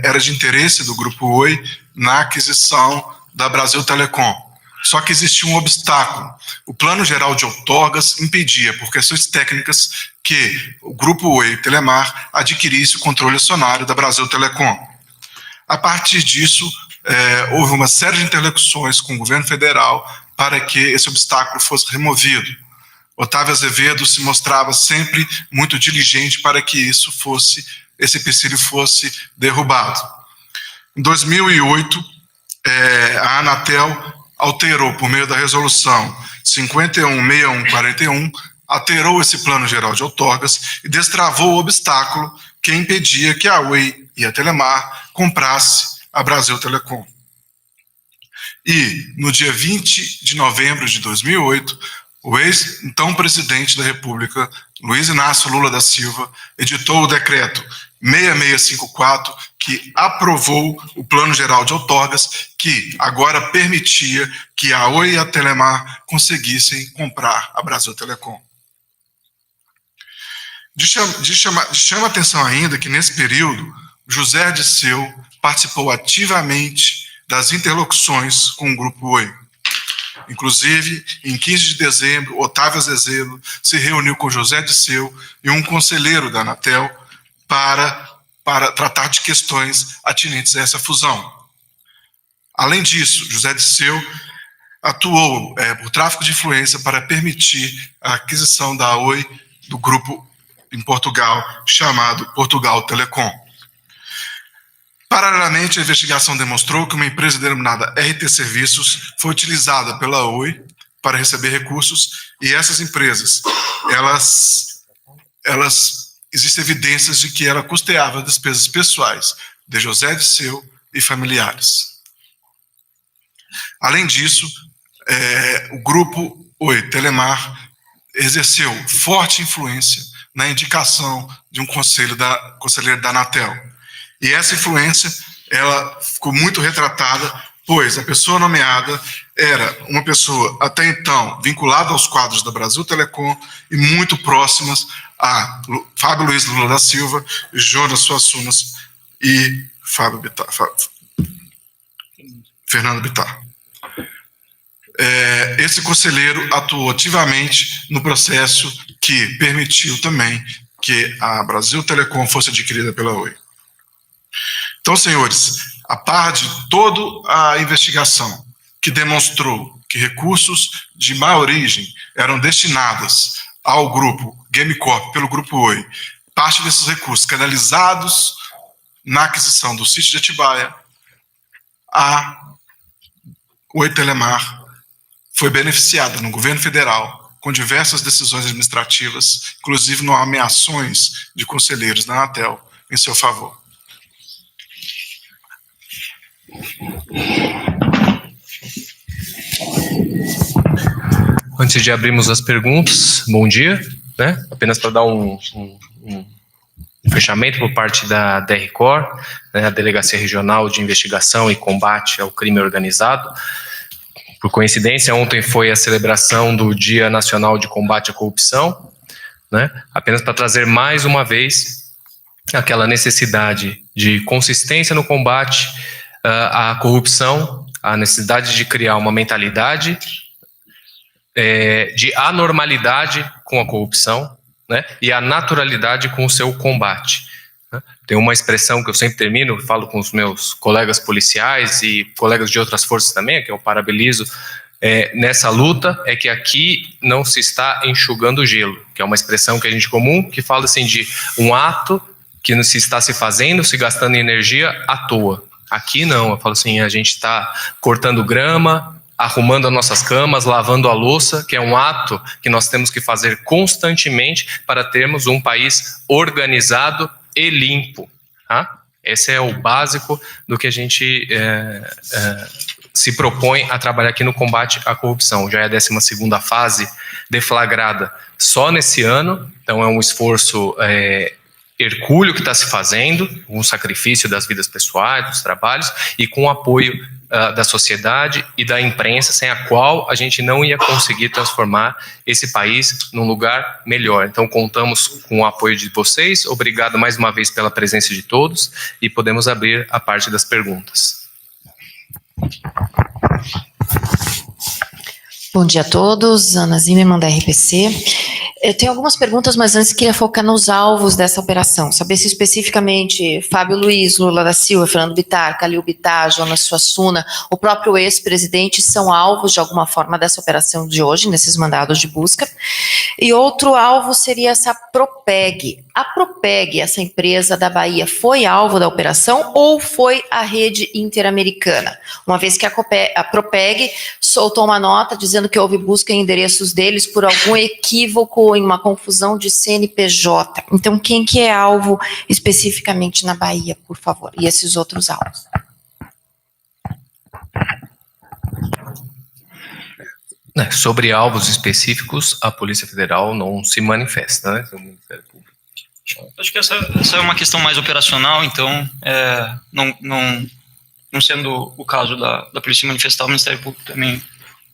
era de interesse do Grupo Oi na aquisição da Brasil Telecom. Só que existia um obstáculo. O Plano Geral de Outorgas impedia, por questões técnicas, que o Grupo Oi Telemar adquirisse o controle acionário da Brasil Telecom. A partir disso, houve uma série de interlocuções com o governo federal para que esse obstáculo fosse removido. Otávio Azevedo se mostrava sempre muito diligente para que esse empecilho fosse derrubado. Em 2008, a Anatel alterou, por meio da resolução 516141, alterou esse plano geral de outorgas e destravou o obstáculo que impedia que a Oi e a Telemar comprasse a Brasil Telecom. E, no dia 20 de novembro de 2008, o ex-então presidente da República, Luiz Inácio Lula da Silva, editou o decreto 6654, que aprovou o Plano Geral de Outorgas, que agora permitia que a Oi e a Telemar conseguissem comprar a Brasil Telecom. Chama atenção ainda que, nesse período, José Dirceu participou ativamente das interlocuções com o Grupo Oi. Inclusive, em 15 de dezembro, Otávio Azevedo se reuniu com José Dirceu e um conselheiro da Anatel para tratar de questões atinentes a essa fusão. Além disso, José Dirceu atuou por tráfico de influência para permitir a aquisição da Oi do grupo em Portugal, chamado Portugal Telecom. Paralelamente, a investigação demonstrou que uma empresa denominada RT Serviços foi utilizada pela Oi para receber recursos, e essas empresas, existem evidências de que ela custeava despesas pessoais de José Disseu e familiares. Além disso, o Grupo Oi Telemar exerceu forte influência na indicação de um conselheiro da Anatel. E essa influência, ela ficou muito retratada, pois a pessoa nomeada era uma pessoa, até então, vinculada aos quadros da Brasil Telecom e muito próximas a Fábio Luiz Lula da Silva, Jonas Suassunas e Fernando Bittar. Esse conselheiro atuou ativamente no processo que permitiu também que a Brasil Telecom fosse adquirida pela Oi. Então, senhores, a par de toda a investigação que demonstrou que recursos de má origem eram destinados ao grupo Gamecorp pelo Grupo Oi, parte desses recursos canalizados na aquisição do sítio de Atibaia, a Oi Telemar foi beneficiada no governo federal com diversas decisões administrativas, inclusive nomeações de conselheiros da Anatel em seu favor. Antes de abrirmos as perguntas, bom dia, né? Apenas para dar um fechamento por parte da DRCOR, né, a Delegacia Regional de Investigação e Combate ao Crime Organizado. Por coincidência, ontem foi a celebração do Dia Nacional de Combate à Corrupção, né? Apenas para trazer mais uma vez aquela necessidade de consistência no combate à corrupção, a necessidade de criar uma mentalidade de anormalidade com a corrupção, né, e a naturalidade com o seu combate. Tem uma expressão que eu sempre termino, falo com os meus colegas policiais e colegas de outras forças também, que eu parabenizo nessa luta, é que aqui não se está enxugando gelo, que é uma expressão que a gente comum, que fala assim de um ato que se está se fazendo, se gastando energia à toa. Aqui não, eu falo assim, a gente está cortando grama, arrumando as nossas camas, lavando a louça, que é um ato que nós temos que fazer constantemente para termos um país organizado e limpo. Tá? Esse é o básico do que a gente se propõe a trabalhar aqui no combate à corrupção. Já é a 12ª fase deflagrada só nesse ano, então é um esforço hercúleo que está se fazendo, um sacrifício das vidas pessoais, dos trabalhos, e com o apoio da sociedade e da imprensa, sem a qual a gente não ia conseguir transformar esse país num lugar melhor. Então, contamos com o apoio de vocês. Obrigado mais uma vez pela presença de todos e podemos abrir a parte das perguntas. Bom dia a todos, Ana Zimmermann da RPC. Eu tenho algumas perguntas, mas antes queria focar nos alvos dessa operação. Saber se especificamente Fábio Luiz, Lula da Silva, Fernando Bittar, Calil Bittar, Jonas Suassuna, o próprio ex-presidente são alvos de alguma forma dessa operação de hoje, nesses mandados de busca. E outro alvo seria essa Propeg. A Propeg, essa empresa da Bahia, foi alvo da operação ou foi a rede interamericana? Uma vez que a Propeg soltou uma nota dizendo que houve busca em endereços deles por algum equívoco em uma confusão de CNPJ. Então, quem que é alvo especificamente na Bahia, por favor? E esses outros alvos? Sobre alvos específicos, a Polícia Federal não se manifesta, né? O Ministério Público. Acho que essa é uma questão mais operacional, então, não sendo o caso da Polícia manifestar, o Ministério Público também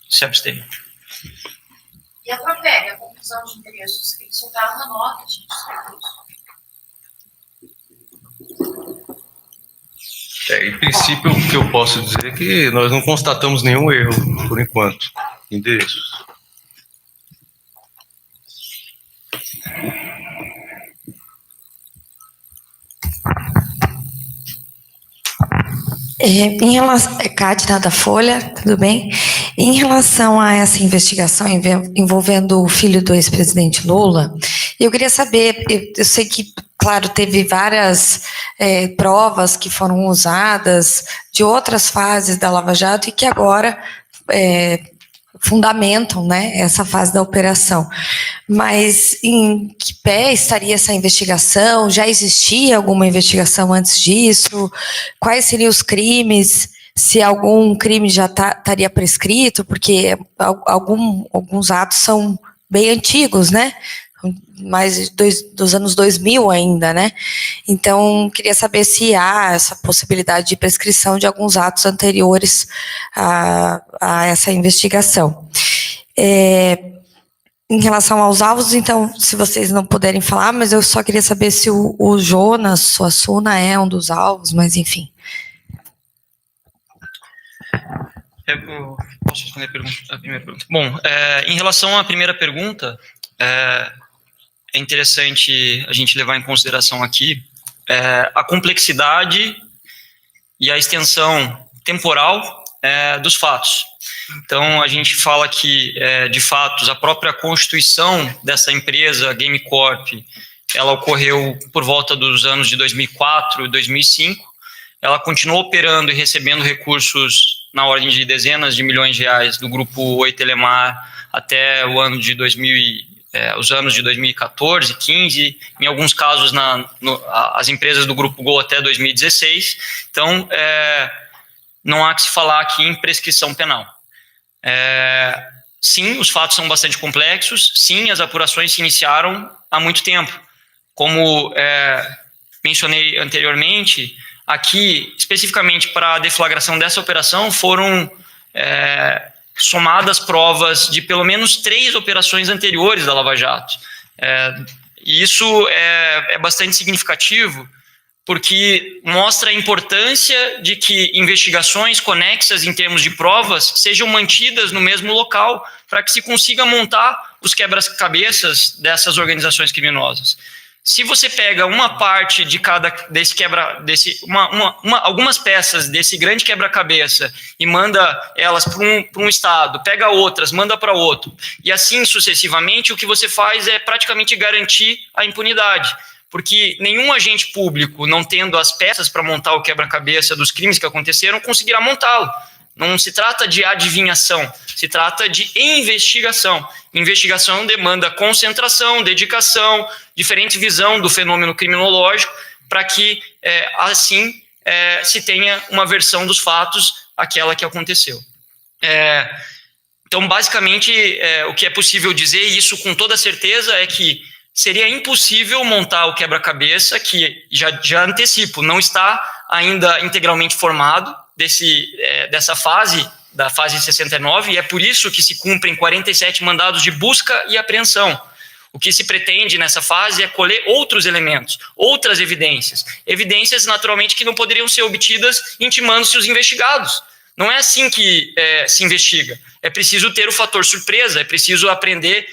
se abstém. E a Propeg, a confusão de endereços, eles soltaram uma nota, gente. Em princípio, o que eu posso dizer é que nós não constatamos nenhum erro, por enquanto, em endereços. Em relação, Cátia da Folha, tudo bem? Em relação a essa investigação envolvendo o filho do ex-presidente Lula, eu queria saber, eu sei que, claro, teve várias provas que foram usadas de outras fases da Lava Jato e que agora fundamentam, né, essa fase da operação. Mas em que pé estaria essa investigação? Já existia alguma investigação antes disso? Quais seriam os crimes? Se algum crime já estaria prescrito? Porque alguns atos são bem antigos, né? Mais dos anos 2000 ainda, né? Então, queria saber se há essa possibilidade de prescrição de alguns atos anteriores a essa investigação. Em relação aos alvos, então, se vocês não puderem falar, mas eu só queria saber se o Jonas Suassuna é um dos alvos, mas enfim. Eu posso responder a primeira pergunta? Bom, em relação à primeira pergunta, é interessante a gente levar em consideração aqui a complexidade e a extensão temporal dos fatos. Então, a gente fala que, de fato, a própria constituição dessa empresa, Game Corp, ela ocorreu por volta dos anos de 2004 e 2005. Ela continuou operando e recebendo recursos na ordem de dezenas de milhões de reais do grupo Oi Telemar até o ano de os anos de 2014, 15, em alguns casos as empresas do Grupo Gol até 2016. Então, não há que se falar aqui em prescrição penal. Sim, os fatos são bastante complexos, sim, as apurações se iniciaram há muito tempo. Como mencionei anteriormente, aqui, especificamente para a deflagração dessa operação, foram somadas provas de pelo menos 3 operações anteriores da Lava Jato. E isso é bastante significativo, porque mostra a importância de que investigações conexas em termos de provas sejam mantidas no mesmo local, para que se consiga montar os quebra-cabeças dessas organizações criminosas. Se você pega uma parte de algumas peças desse grande quebra-cabeça e manda elas para um estado, pega outras, manda para outro, e assim sucessivamente, o que você faz é praticamente garantir a impunidade, porque nenhum agente público, não tendo as peças para montar o quebra-cabeça dos crimes que aconteceram, conseguirá montá-lo. Não se trata de adivinhação, se trata de investigação. Investigação demanda concentração, dedicação, diferente visão do fenômeno criminológico, para que, assim, se tenha uma versão dos fatos, aquela que aconteceu. Então, basicamente, o que é possível dizer, e isso com toda certeza, é que seria impossível montar o quebra-cabeça, que já antecipo, não está ainda integralmente formado, dessa fase, da fase 69, e é por isso que se cumprem 47 mandados de busca e apreensão. O que se pretende nessa fase é colher outros elementos, outras evidências. Evidências, naturalmente, que não poderiam ser obtidas intimando-se os investigados. Não é assim que se investiga. É preciso ter o fator surpresa, é preciso aprender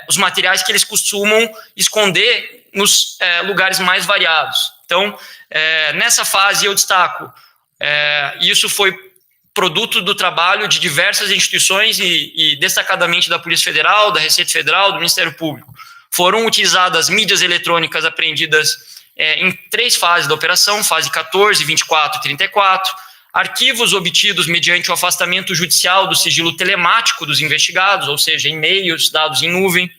os materiais que eles costumam esconder nos lugares mais variados. Então, nessa fase eu destaco, isso foi produto do trabalho de diversas instituições e destacadamente da Polícia Federal, da Receita Federal, do Ministério Público. Foram utilizadas mídias eletrônicas apreendidas em 3 fases da operação, fase 14, 24 e 34, arquivos obtidos mediante o afastamento judicial do sigilo telemático dos investigados, ou seja, e-mails, dados em nuvem,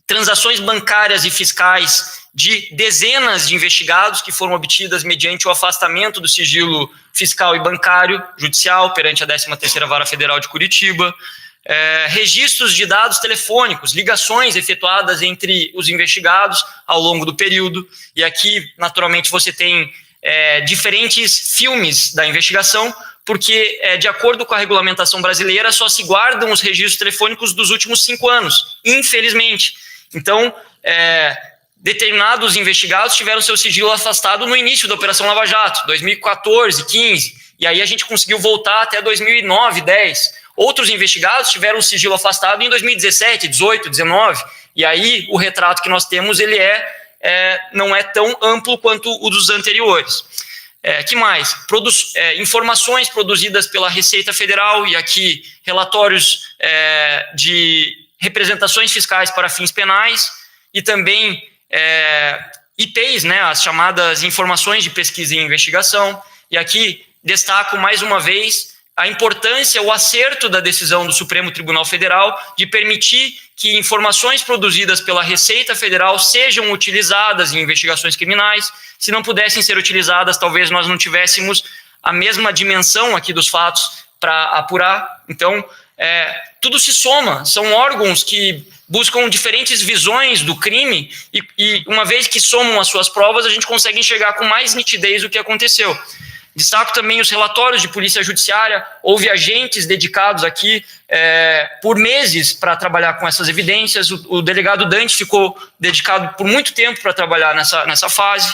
transações bancárias e fiscais de dezenas de investigados que foram obtidas mediante o afastamento do sigilo fiscal e bancário judicial perante a 13ª Vara Federal de Curitiba, registros de dados telefônicos, ligações efetuadas entre os investigados ao longo do período, e aqui, naturalmente, você tem diferentes filmes da investigação, porque, de acordo com a regulamentação brasileira, só se guardam os registros telefônicos dos últimos 5 anos, infelizmente. Então, determinados investigados tiveram seu sigilo afastado no início da Operação Lava Jato, 2014, 15, e aí a gente conseguiu voltar até 2009, 10. Outros investigados tiveram o sigilo afastado em 2017, 18, 19, e aí o retrato que nós temos, ele não é tão amplo quanto o dos anteriores. Que mais? Informações produzidas pela Receita Federal, e aqui relatórios de representações fiscais para fins penais, e também IPs, né, as chamadas informações de pesquisa e investigação, e aqui destaco mais uma vez a importância, o acerto da decisão do Supremo Tribunal Federal de permitir que informações produzidas pela Receita Federal sejam utilizadas em investigações criminais. Se não pudessem ser utilizadas, talvez nós não tivéssemos a mesma dimensão aqui dos fatos para apurar. Então, tudo se soma, são órgãos que buscam diferentes visões do crime e uma vez que somam as suas provas, a gente consegue enxergar com mais nitidez o que aconteceu. Destaco também os relatórios de polícia judiciária, houve agentes dedicados aqui por meses para trabalhar com essas evidências, o delegado Dante ficou dedicado por muito tempo para trabalhar nessa fase,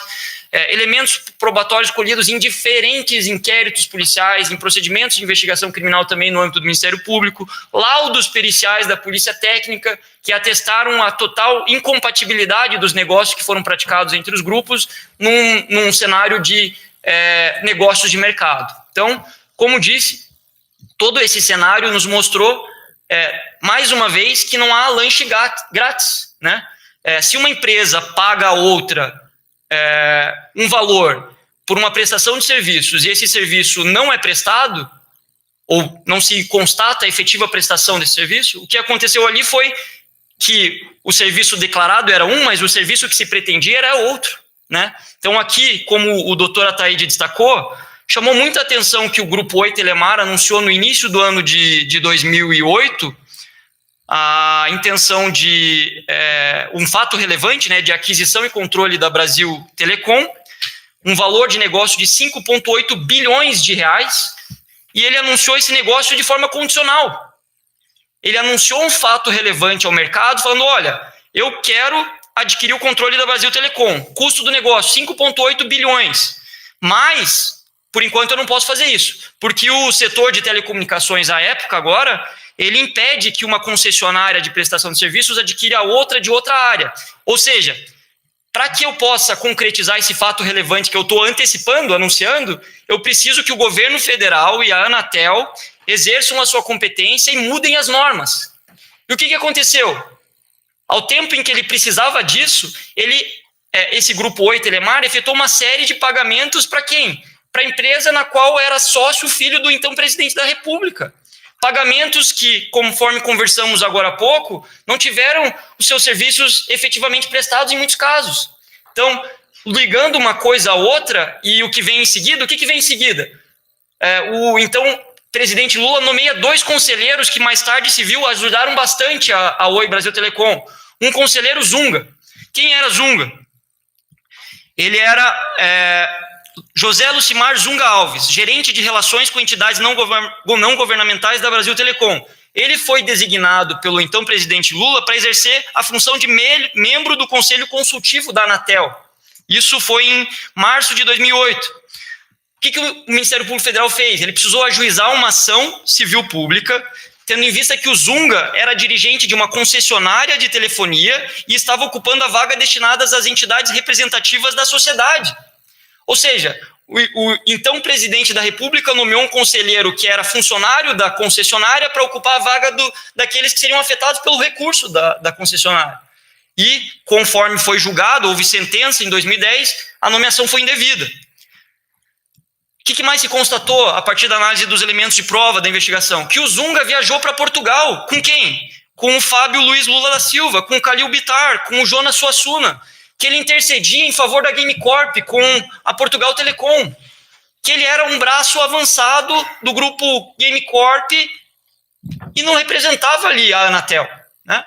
elementos probatórios colhidos em diferentes inquéritos policiais, em procedimentos de investigação criminal também no âmbito do Ministério Público, laudos periciais da Polícia Técnica, que atestaram a total incompatibilidade dos negócios que foram praticados entre os grupos num cenário de negócios de mercado. Então, como disse, todo esse cenário nos mostrou, mais uma vez, que não há lanche grátis, né? Se uma empresa paga a outra um valor por uma prestação de serviços e esse serviço não é prestado, ou não se constata a efetiva prestação desse serviço, o que aconteceu ali foi que o serviço declarado era um, mas o serviço que se pretendia era outro, né? Então aqui, como o doutor Ataíde destacou, chamou muita atenção que o Grupo Oi Telemar anunciou no início do ano de 2008 a intenção de um fato relevante, né, de aquisição e controle da Brasil Telecom, um valor de negócio de 5,8 bilhões de reais, e ele anunciou esse negócio de forma condicional. Ele anunciou um fato relevante ao mercado, falando, olha, eu quero adquirir o controle da Brasil Telecom, custo do negócio, 5,8 bilhões, mas, por enquanto, eu não posso fazer isso, porque o setor de telecomunicações, à época, agora, ele impede que uma concessionária de prestação de serviços adquira a outra de outra área. Ou seja, para que eu possa concretizar esse fato relevante que eu estou antecipando, anunciando, eu preciso que o governo federal e a Anatel exerçam a sua competência e mudem as normas. E o que aconteceu? Ao tempo em que ele precisava disso, esse Grupo Oi Telemar efetuou uma série de pagamentos para quem? Para a empresa na qual era sócio o filho do então presidente da República. Pagamentos que, conforme conversamos agora há pouco, não tiveram os seus serviços efetivamente prestados em muitos casos. Então, ligando uma coisa a outra, e o que vem em seguida, o que vem em seguida? O então presidente Lula nomeia 2 conselheiros que mais tarde se viu ajudaram bastante a Oi Brasil Telecom. Um conselheiro Zunga. Quem era Zunga? Ele era José Lucimar Zunga Alves, gerente de relações com entidades não governamentais da Brasil Telecom. Ele foi designado pelo então presidente Lula para exercer a função de membro do Conselho Consultivo da Anatel. Isso foi em março de 2008. O que o Ministério Público Federal fez? Ele precisou ajuizar uma ação civil pública, tendo em vista que o Zunga era dirigente de uma concessionária de telefonia e estava ocupando a vaga destinada às entidades representativas da sociedade. Ou seja, o então presidente da República nomeou um conselheiro que era funcionário da concessionária para ocupar a vaga daqueles que seriam afetados pelo recurso da concessionária. E, conforme foi julgado, houve sentença em 2010, a nomeação foi indevida. O que mais se constatou a partir da análise dos elementos de prova da investigação? Que o Zunga viajou para Portugal. Com quem? Com o Fábio Luiz Lula da Silva, com o Calil Bittar, com o Jonas Suassuna. Que ele intercedia em favor da Game Corp com a Portugal Telecom, que ele era um braço avançado do grupo Game Corp e não representava ali a Anatel, né?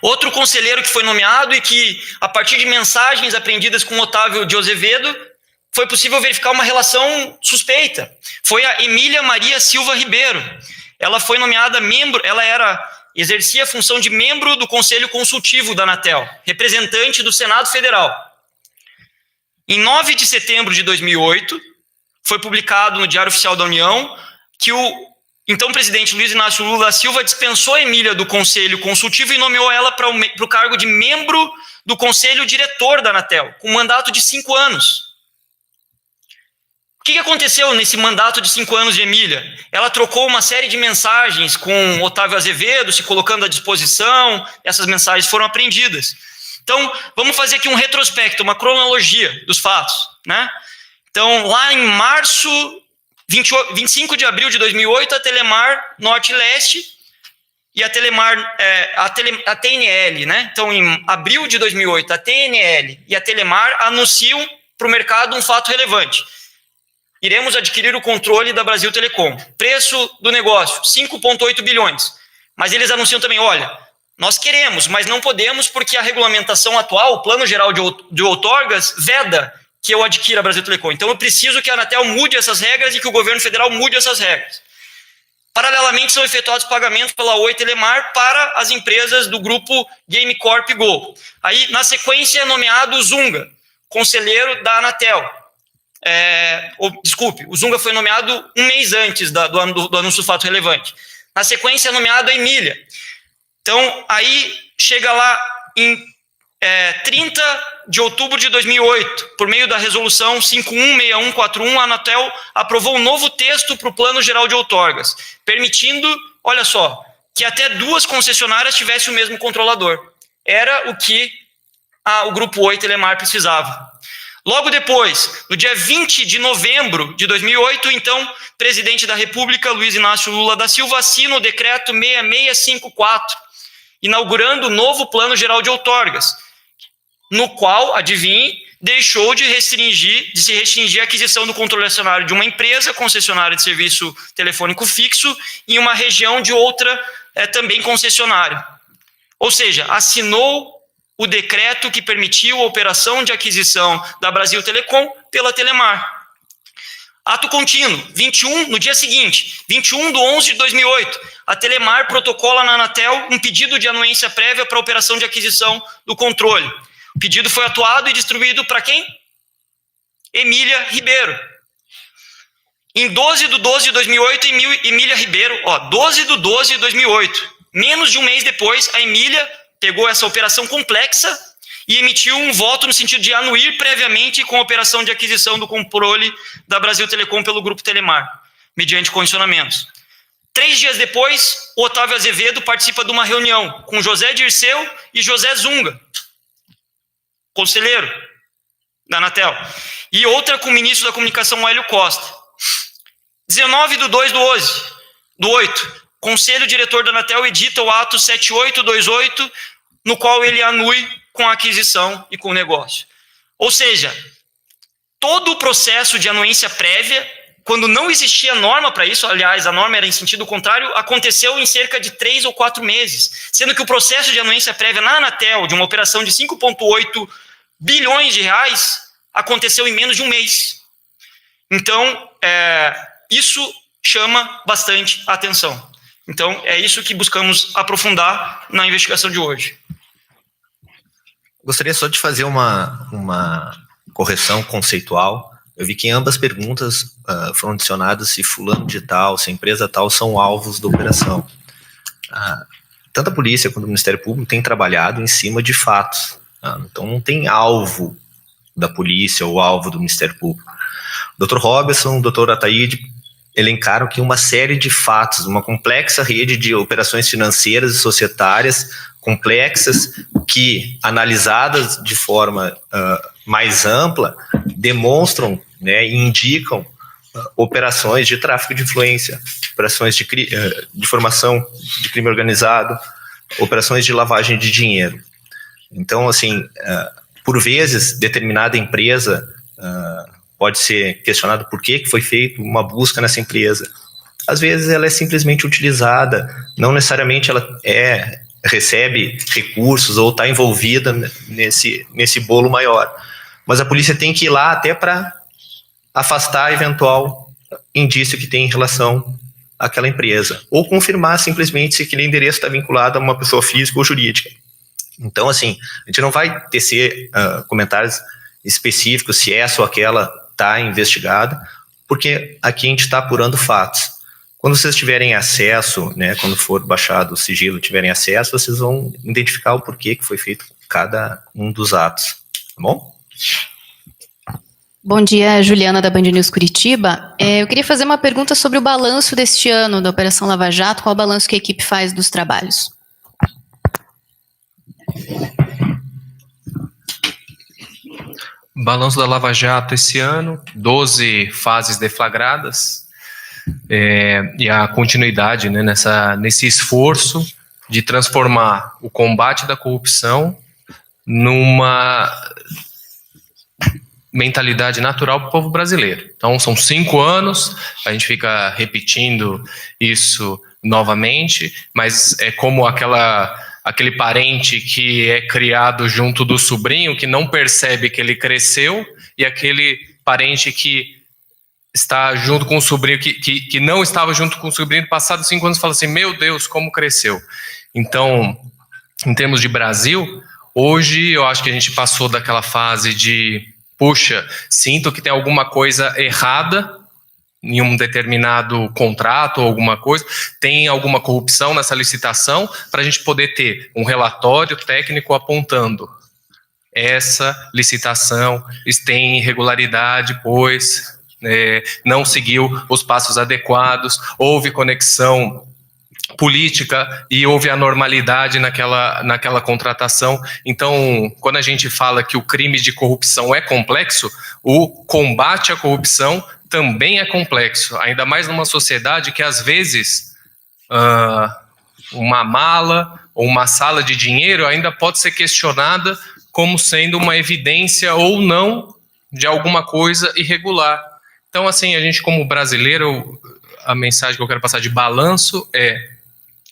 Outro conselheiro que foi nomeado e que, a partir de mensagens apreendidas com Otávio de Azevedo, foi possível verificar uma relação suspeita. Foi a Emília Maria Silva Ribeiro. Ela foi nomeada membro, exercia a função de membro do Conselho Consultivo da Anatel, representante do Senado Federal. Em 9 de setembro de 2008, foi publicado no Diário Oficial da União que o então presidente Luiz Inácio Lula da Silva dispensou a Emília do Conselho Consultivo e nomeou ela para o cargo de membro do Conselho Diretor da Anatel, com um mandato de 5 anos. O que aconteceu nesse mandato de 5 anos de Emília? Ela trocou uma série de mensagens com Otávio Azevedo, se colocando à disposição, essas mensagens foram apreendidas. Então, vamos fazer aqui um retrospecto, uma cronologia dos fatos, né? Então, lá em março 25 de abril de 2008, a Telemar Norte e Leste e a Telemar, a TNL, né? Então, em abril de 2008, a TNL e a Telemar anunciam para o mercado um fato relevante. Iremos adquirir o controle da Brasil Telecom. Preço do negócio, 5,8 bilhões. Mas eles anunciam também, olha, nós queremos, mas não podemos porque a regulamentação atual, o Plano Geral de Outorgas, veda que eu adquira a Brasil Telecom. Então eu preciso que a Anatel mude essas regras e que o governo federal mude essas regras. Paralelamente, são efetuados pagamentos pela Oi Telemar para as empresas do grupo Game Corp Go. Aí, na sequência, é nomeado o Zunga, conselheiro da Anatel. Desculpe, o Zunga foi nomeado um mês antes do anúncio do fato relevante. Na sequência, é nomeado a Emília. Então, aí chega lá em 30 de outubro de 2008, por meio da resolução 516141, a Anatel aprovou um novo texto para o Plano Geral de Outorgas, permitindo, olha só, que até 2 concessionárias tivessem o mesmo controlador. Era o que o Grupo Oi Telemar precisava. Logo depois, no dia 20 de novembro de 2008, então, presidente da República, Luiz Inácio Lula da Silva, assina o decreto 6654, inaugurando o novo Plano Geral de Outorgas, no qual, adivinhe, deixou de se restringir a aquisição do controle acionário de uma empresa concessionária de serviço telefônico fixo em uma região de outra também concessionária. Ou seja, assinou o decreto que permitiu a operação de aquisição da Brasil Telecom pela Telemar. Ato contínuo, no dia seguinte, 21/11/2008, a Telemar protocola na Anatel um pedido de anuência prévia para a operação de aquisição do controle. O pedido foi atuado e distribuído para quem? Emília Ribeiro. Em 12/12/2008, Emília Ribeiro, 12/12/2008, menos de um mês depois, a Emília pegou essa operação complexa e emitiu um voto no sentido de anuir previamente com a operação de aquisição do controle da Brasil Telecom pelo Grupo Telemar, mediante condicionamentos. 3 dias depois, o Otávio Azevedo participa de uma reunião com José Dirceu e José Zunga, conselheiro da Anatel, e outra com o ministro da Comunicação, Hélio Costa. 19/2/8, Conselho Diretor da Anatel edita o ato 7828, no qual ele anui com a aquisição e com o negócio. Ou seja, todo o processo de anuência prévia, quando não existia norma para isso, aliás, a norma era em sentido contrário, aconteceu em cerca de 3 ou 4 meses, sendo que o processo de anuência prévia na Anatel, de uma operação de 5,8 bilhões de reais, aconteceu em menos de um mês. Então, isso chama bastante atenção. Então, é isso que buscamos aprofundar na investigação de hoje. Gostaria só de fazer uma correção conceitual. Eu vi que em ambas perguntas foram adicionadas se fulano de tal, se empresa tal são alvos da operação. Tanto a polícia quanto o Ministério Público têm trabalhado em cima de fatos. Então, não tem alvo da polícia ou alvo do Ministério Público. O Dr. Robertson, o Dr. Ataíde elencaram aqui uma série de fatos, uma complexa rede de operações financeiras e societárias complexas que, analisadas de forma mais ampla, demonstram, né, e indicam operações de tráfico de influência, operações de formação de crime organizado, operações de lavagem de dinheiro. Então, assim, por vezes, determinada empresa pode ser questionado por que foi feita uma busca nessa empresa. Às vezes ela é simplesmente utilizada, não necessariamente ela recebe recursos ou está envolvida nesse bolo maior. Mas a polícia tem que ir lá até para afastar eventual indício que tem em relação àquela empresa, ou confirmar simplesmente se aquele endereço está vinculado a uma pessoa física ou jurídica. Então, assim, a gente não vai tecer comentários específicos se essa ou aquela está investigada, porque aqui a gente está apurando fatos. Quando vocês tiverem acesso, né, quando for baixado o sigilo, tiverem acesso, vocês vão identificar o porquê que foi feito cada um dos atos, tá bom? Bom dia, Juliana da Band News Curitiba. Eu queria fazer uma pergunta sobre o balanço deste ano da Operação Lava Jato, qual o balanço que a equipe faz dos trabalhos? Balanço da Lava Jato esse ano, 12 fases deflagradas, e a continuidade, né, nesse esforço de transformar o combate da corrupção numa mentalidade natural para o povo brasileiro. Então, são 5 anos, a gente fica repetindo isso novamente, mas é como aquele parente que é criado junto do sobrinho, que não percebe que ele cresceu, e aquele parente que está junto com o sobrinho, que não estava junto com o sobrinho, passados 5 anos, fala assim, meu Deus, como cresceu. Então, em termos de Brasil, hoje eu acho que a gente passou daquela fase de, puxa, sinto que tem alguma coisa errada em um determinado contrato ou alguma coisa, tem alguma corrupção nessa licitação, para a gente poder ter um relatório técnico apontando essa licitação tem irregularidade, pois não seguiu os passos adequados, houve conexão política e houve anormalidade naquela contratação. Então, quando a gente fala que o crime de corrupção é complexo, o combate à corrupção também é complexo, ainda mais numa sociedade que às vezes uma mala ou uma sala de dinheiro ainda pode ser questionada como sendo uma evidência ou não de alguma coisa irregular. Então, assim, a gente como brasileiro, a mensagem que eu quero passar de balanço é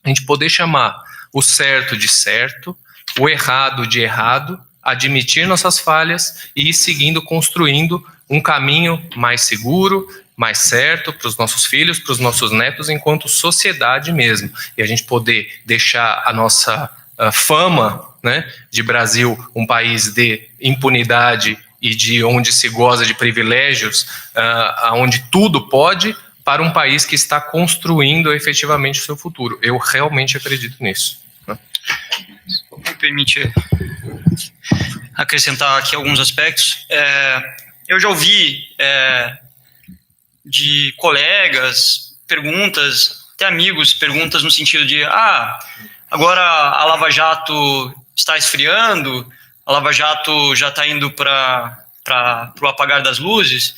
a gente poder chamar o certo de certo, o errado de errado, admitir nossas falhas e ir seguindo, construindo um caminho mais seguro, mais certo para os nossos filhos, para os nossos netos, enquanto sociedade mesmo. E a gente poder deixar a nossa fama, né, de Brasil um país de impunidade e de onde se goza de privilégios, onde tudo pode, para um país que está construindo efetivamente o seu futuro. Eu realmente acredito nisso. Né? Me permite acrescentar aqui alguns aspectos. Eu já ouvi de colegas perguntas, até amigos, perguntas no sentido de agora a Lava Jato está esfriando, a Lava Jato já está indo para o apagar das luzes,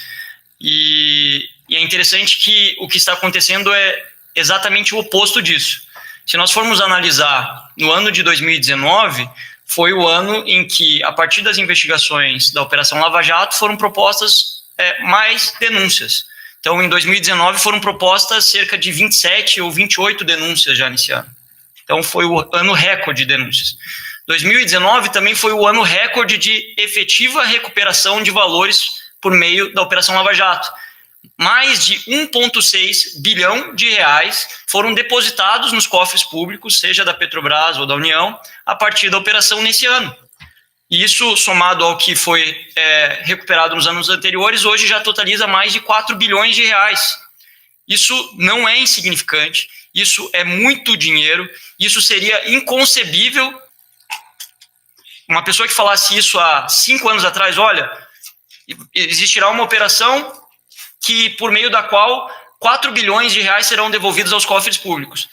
e é interessante que o que está acontecendo é exatamente o oposto disso. Se nós formos analisar, no ano de 2019, foi o ano em que, a partir das investigações da Operação Lava Jato, foram propostas mais denúncias. Então, em 2019, foram propostas cerca de 27 ou 28 denúncias já nesse ano. Então, foi o ano recorde de denúncias. 2019 também foi o ano recorde de efetiva recuperação de valores por meio da Operação Lava Jato. Mais de 1,6 bilhão de reais foram depositados nos cofres públicos, seja da Petrobras ou da União, a partir da operação nesse ano. E isso, somado ao que foi recuperado nos anos anteriores, hoje já totaliza mais de 4 bilhões de reais. Isso não é insignificante, isso é muito dinheiro, isso seria inconcebível. Uma pessoa que falasse isso há 5 anos atrás, olha, existirá uma operação que, por meio da qual 4 bilhões de reais serão devolvidos aos cofres públicos.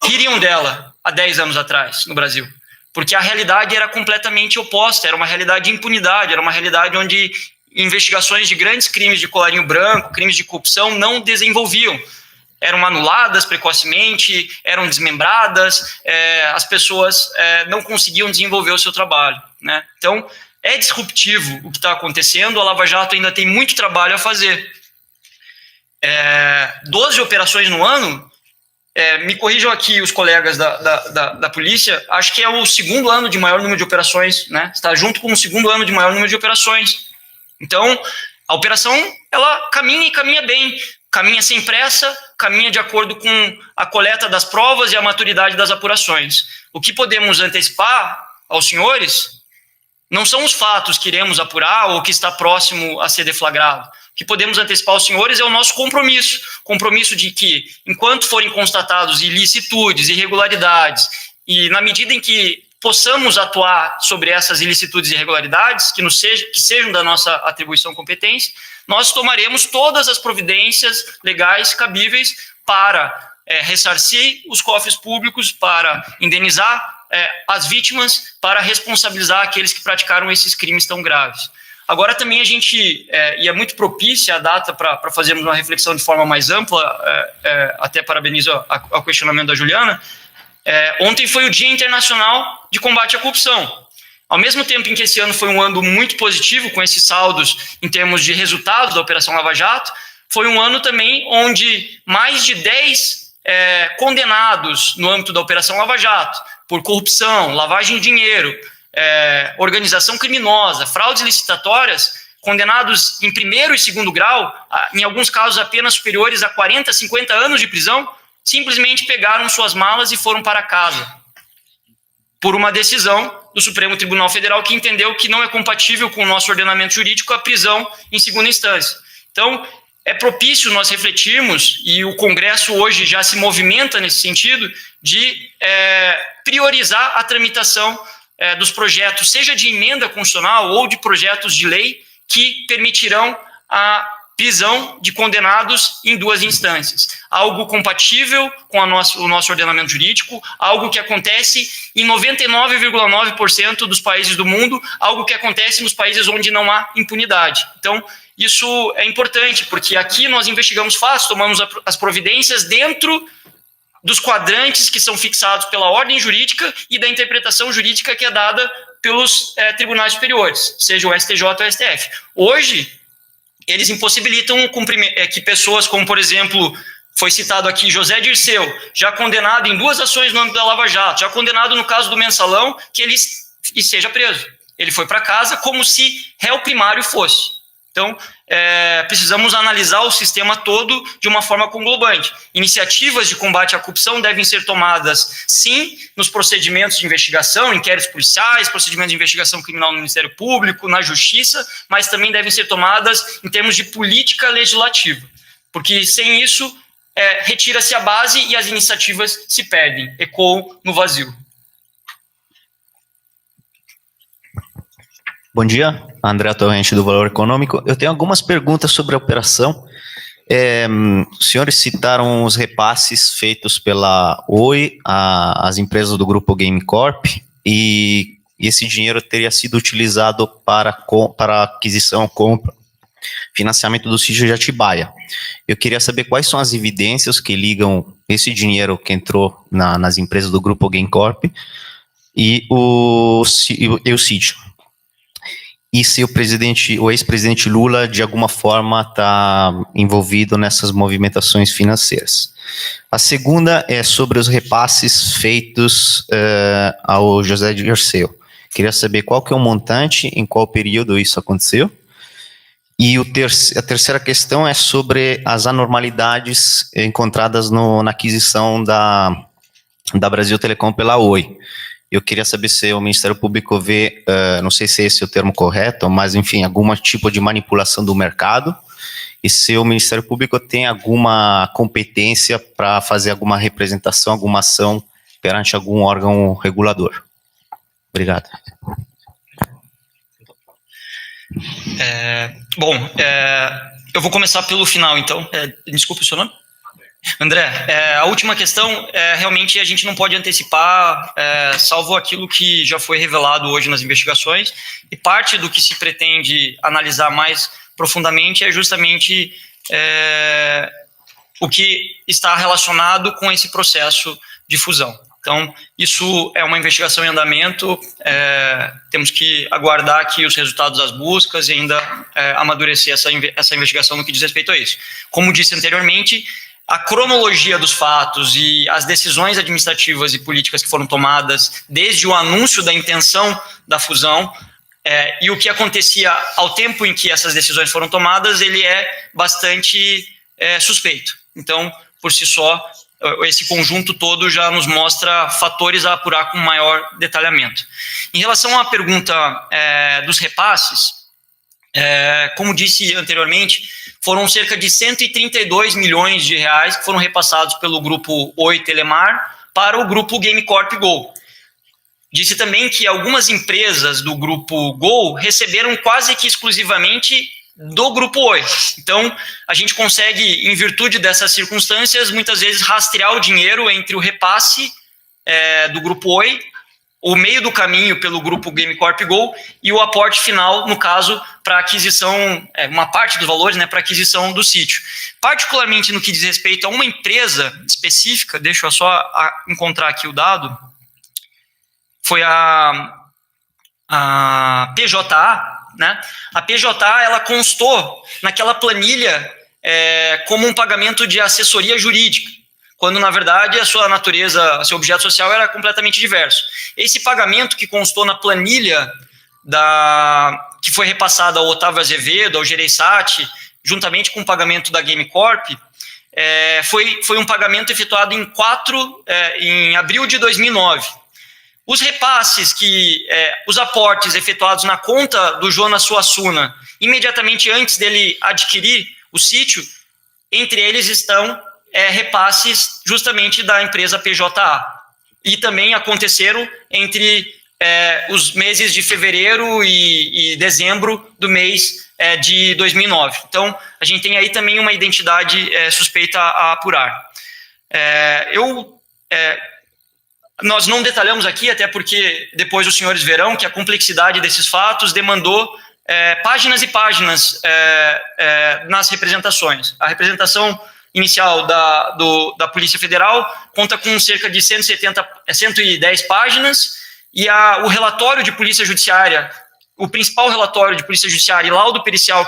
Queriam dela há 10 anos atrás, no Brasil. Porque a realidade era completamente oposta, era uma realidade de impunidade, era uma realidade onde investigações de grandes crimes de colarinho branco, crimes de corrupção, não desenvolviam. Eram anuladas precocemente, eram desmembradas, as pessoas não conseguiam desenvolver o seu trabalho. Né? Então, é disruptivo o que está acontecendo, a Lava Jato ainda tem muito trabalho a fazer. 12 operações no ano, me corrijam aqui os colegas da polícia, acho que é o segundo ano de maior número de operações, né? Está junto com o segundo ano de maior número de operações. Então, a operação, ela caminha e caminha bem, caminha sem pressa, caminha de acordo com a coleta das provas e a maturidade das apurações. O que podemos antecipar aos senhores não são os fatos que iremos apurar ou que está próximo a ser deflagrado. O que podemos antecipar aos senhores é o nosso compromisso de que, enquanto forem constatados ilicitudes, irregularidades, e na medida em que possamos atuar sobre essas ilicitudes e irregularidades, que sejam da nossa atribuição competência, nós tomaremos todas as providências legais cabíveis para ressarcir os cofres públicos, para indenizar as vítimas, para responsabilizar aqueles que praticaram esses crimes tão graves. Agora também a gente, e é muito propícia a data para fazermos uma reflexão de forma mais ampla, até parabenizo ao questionamento da Juliana, ontem foi o Dia Internacional de Combate à Corrupção. Ao mesmo tempo em que esse ano foi um ano muito positivo, com esses saldos em termos de resultados da Operação Lava Jato, foi um ano também onde mais de 10 condenados no âmbito da Operação Lava Jato, por corrupção, lavagem de dinheiro, organização criminosa, fraudes licitatórias, condenados em primeiro e segundo grau, em alguns casos apenas superiores a 40, 50 anos de prisão, simplesmente pegaram suas malas e foram para casa, por uma decisão do Supremo Tribunal Federal que entendeu que não é compatível com o nosso ordenamento jurídico a prisão em segunda instância. Então, é propício nós refletirmos, e o Congresso hoje já se movimenta nesse sentido, de priorizar a tramitação dos projetos, seja de emenda constitucional ou de projetos de lei, que permitirão a prisão de condenados em duas instâncias. Algo compatível com o nosso ordenamento jurídico, algo que acontece em 99,9% dos países do mundo, algo que acontece nos países onde não há impunidade. Então, isso é importante, porque aqui nós investigamos fácil, tomamos as providências dentro dos quadrantes que são fixados pela ordem jurídica e da interpretação jurídica que é dada pelos tribunais superiores, seja o STJ ou o STF. Hoje, eles impossibilitam que pessoas como, por exemplo, foi citado aqui José Dirceu, já condenado em 2 ações no âmbito da Lava Jato, já condenado no caso do Mensalão, que ele seja preso. Ele foi para casa como se réu primário fosse. Então, precisamos analisar o sistema todo de uma forma conglobante. Iniciativas de combate à corrupção devem ser tomadas, sim, nos procedimentos de investigação, inquéritos policiais, procedimentos de investigação criminal no Ministério Público, na Justiça, mas também devem ser tomadas em termos de política legislativa, porque sem isso, retira-se a base e as iniciativas se perdem, ecoam no vazio. Bom dia, André Torrente do Valor Econômico. Eu tenho algumas perguntas sobre a operação. Os senhores citaram os repasses feitos pela Oi às empresas do grupo Game Corp e esse dinheiro teria sido utilizado para aquisição, compra, financiamento do sítio de Atibaia. Eu queria saber quais são as evidências que ligam esse dinheiro que entrou nas empresas do grupo Game Corp e o sítio. E se o ex-presidente Lula, de alguma forma, está envolvido nessas movimentações financeiras. A segunda é sobre os repasses feitos ao José Dirceu. Queria saber qual que é o montante, em qual período isso aconteceu. E a terceira questão é sobre as anormalidades encontradas na aquisição da Brasil Telecom pela Oi. Eu queria saber se o Ministério Público vê, não sei se esse é o termo correto, mas enfim, algum tipo de manipulação do mercado, e se o Ministério Público tem alguma competência para fazer alguma representação, alguma ação perante algum órgão regulador. Obrigado. Eu vou começar pelo final, então. Desculpe o seu nome? André, a última questão, realmente a gente não pode antecipar, salvo aquilo que já foi revelado hoje nas investigações, e parte do que se pretende analisar mais profundamente é justamente o que está relacionado com esse processo de fusão. Então, isso é uma investigação em andamento, temos que aguardar aqui os resultados das buscas e ainda amadurecer essa investigação no que diz respeito a isso. Como disse anteriormente, a cronologia dos fatos e as decisões administrativas e políticas que foram tomadas desde o anúncio da intenção da fusão e o que acontecia ao tempo em que essas decisões foram tomadas, ele é bastante suspeito. Então, por si só, esse conjunto todo já nos mostra fatores a apurar com maior detalhamento. Em relação à pergunta dos repasses, como disse anteriormente, foram cerca de 132 milhões de reais que foram repassados pelo grupo Oi Telemar para o grupo Game Corp Gol. Disse também que algumas empresas do grupo Gol receberam quase que exclusivamente do grupo Oi. Então, a gente consegue, em virtude dessas circunstâncias, muitas vezes rastrear o dinheiro entre o repasse do grupo Oi o meio do caminho pelo grupo GameCorp Go e o aporte final, no caso, para aquisição, uma parte dos valores, né, para aquisição do sítio. Particularmente no que diz respeito a uma empresa específica, deixa eu só encontrar aqui o dado, foi a PJA, né? A PJA, ela constou naquela planilha como um pagamento de assessoria jurídica, quando, na verdade, a sua natureza, seu objeto social era completamente diverso. Esse pagamento que constou na planilha que foi repassada ao Otávio Azevedo, ao Gereissati, juntamente com o pagamento da GameCorp, foi um pagamento efetuado em abril de 2009. Os repasses, os aportes efetuados na conta do Jonas Suassuna, imediatamente antes dele adquirir o sítio, entre eles estão repasses justamente da empresa PJA. E também aconteceram entre os meses de fevereiro e dezembro do mês de 2009. Então, a gente tem aí também uma identidade suspeita a apurar. Nós não detalhamos aqui, até porque depois os senhores verão que a complexidade desses fatos demandou páginas e páginas nas representações. A representação inicial da Polícia Federal conta com cerca de 110 páginas, e o relatório de Polícia Judiciária, o principal relatório de Polícia Judiciária e laudo pericial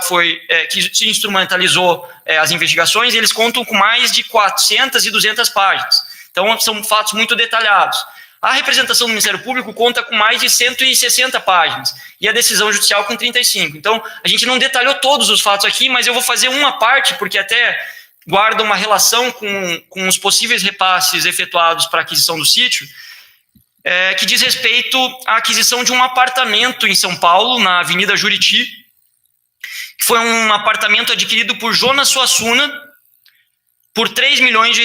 que se instrumentalizou as investigações, eles contam com mais de 400 e 200 páginas. Então, são fatos muito detalhados. A representação do Ministério Público conta com mais de 160 páginas, e a decisão judicial com 35. Então, a gente não detalhou todos os fatos aqui, mas eu vou fazer uma parte, porque até guarda uma relação com os possíveis repasses efetuados para a aquisição do sítio, que diz respeito à aquisição de um apartamento em São Paulo, na Avenida Juriti, que foi um apartamento adquirido por Jonas Suassuna por R$3 milhões.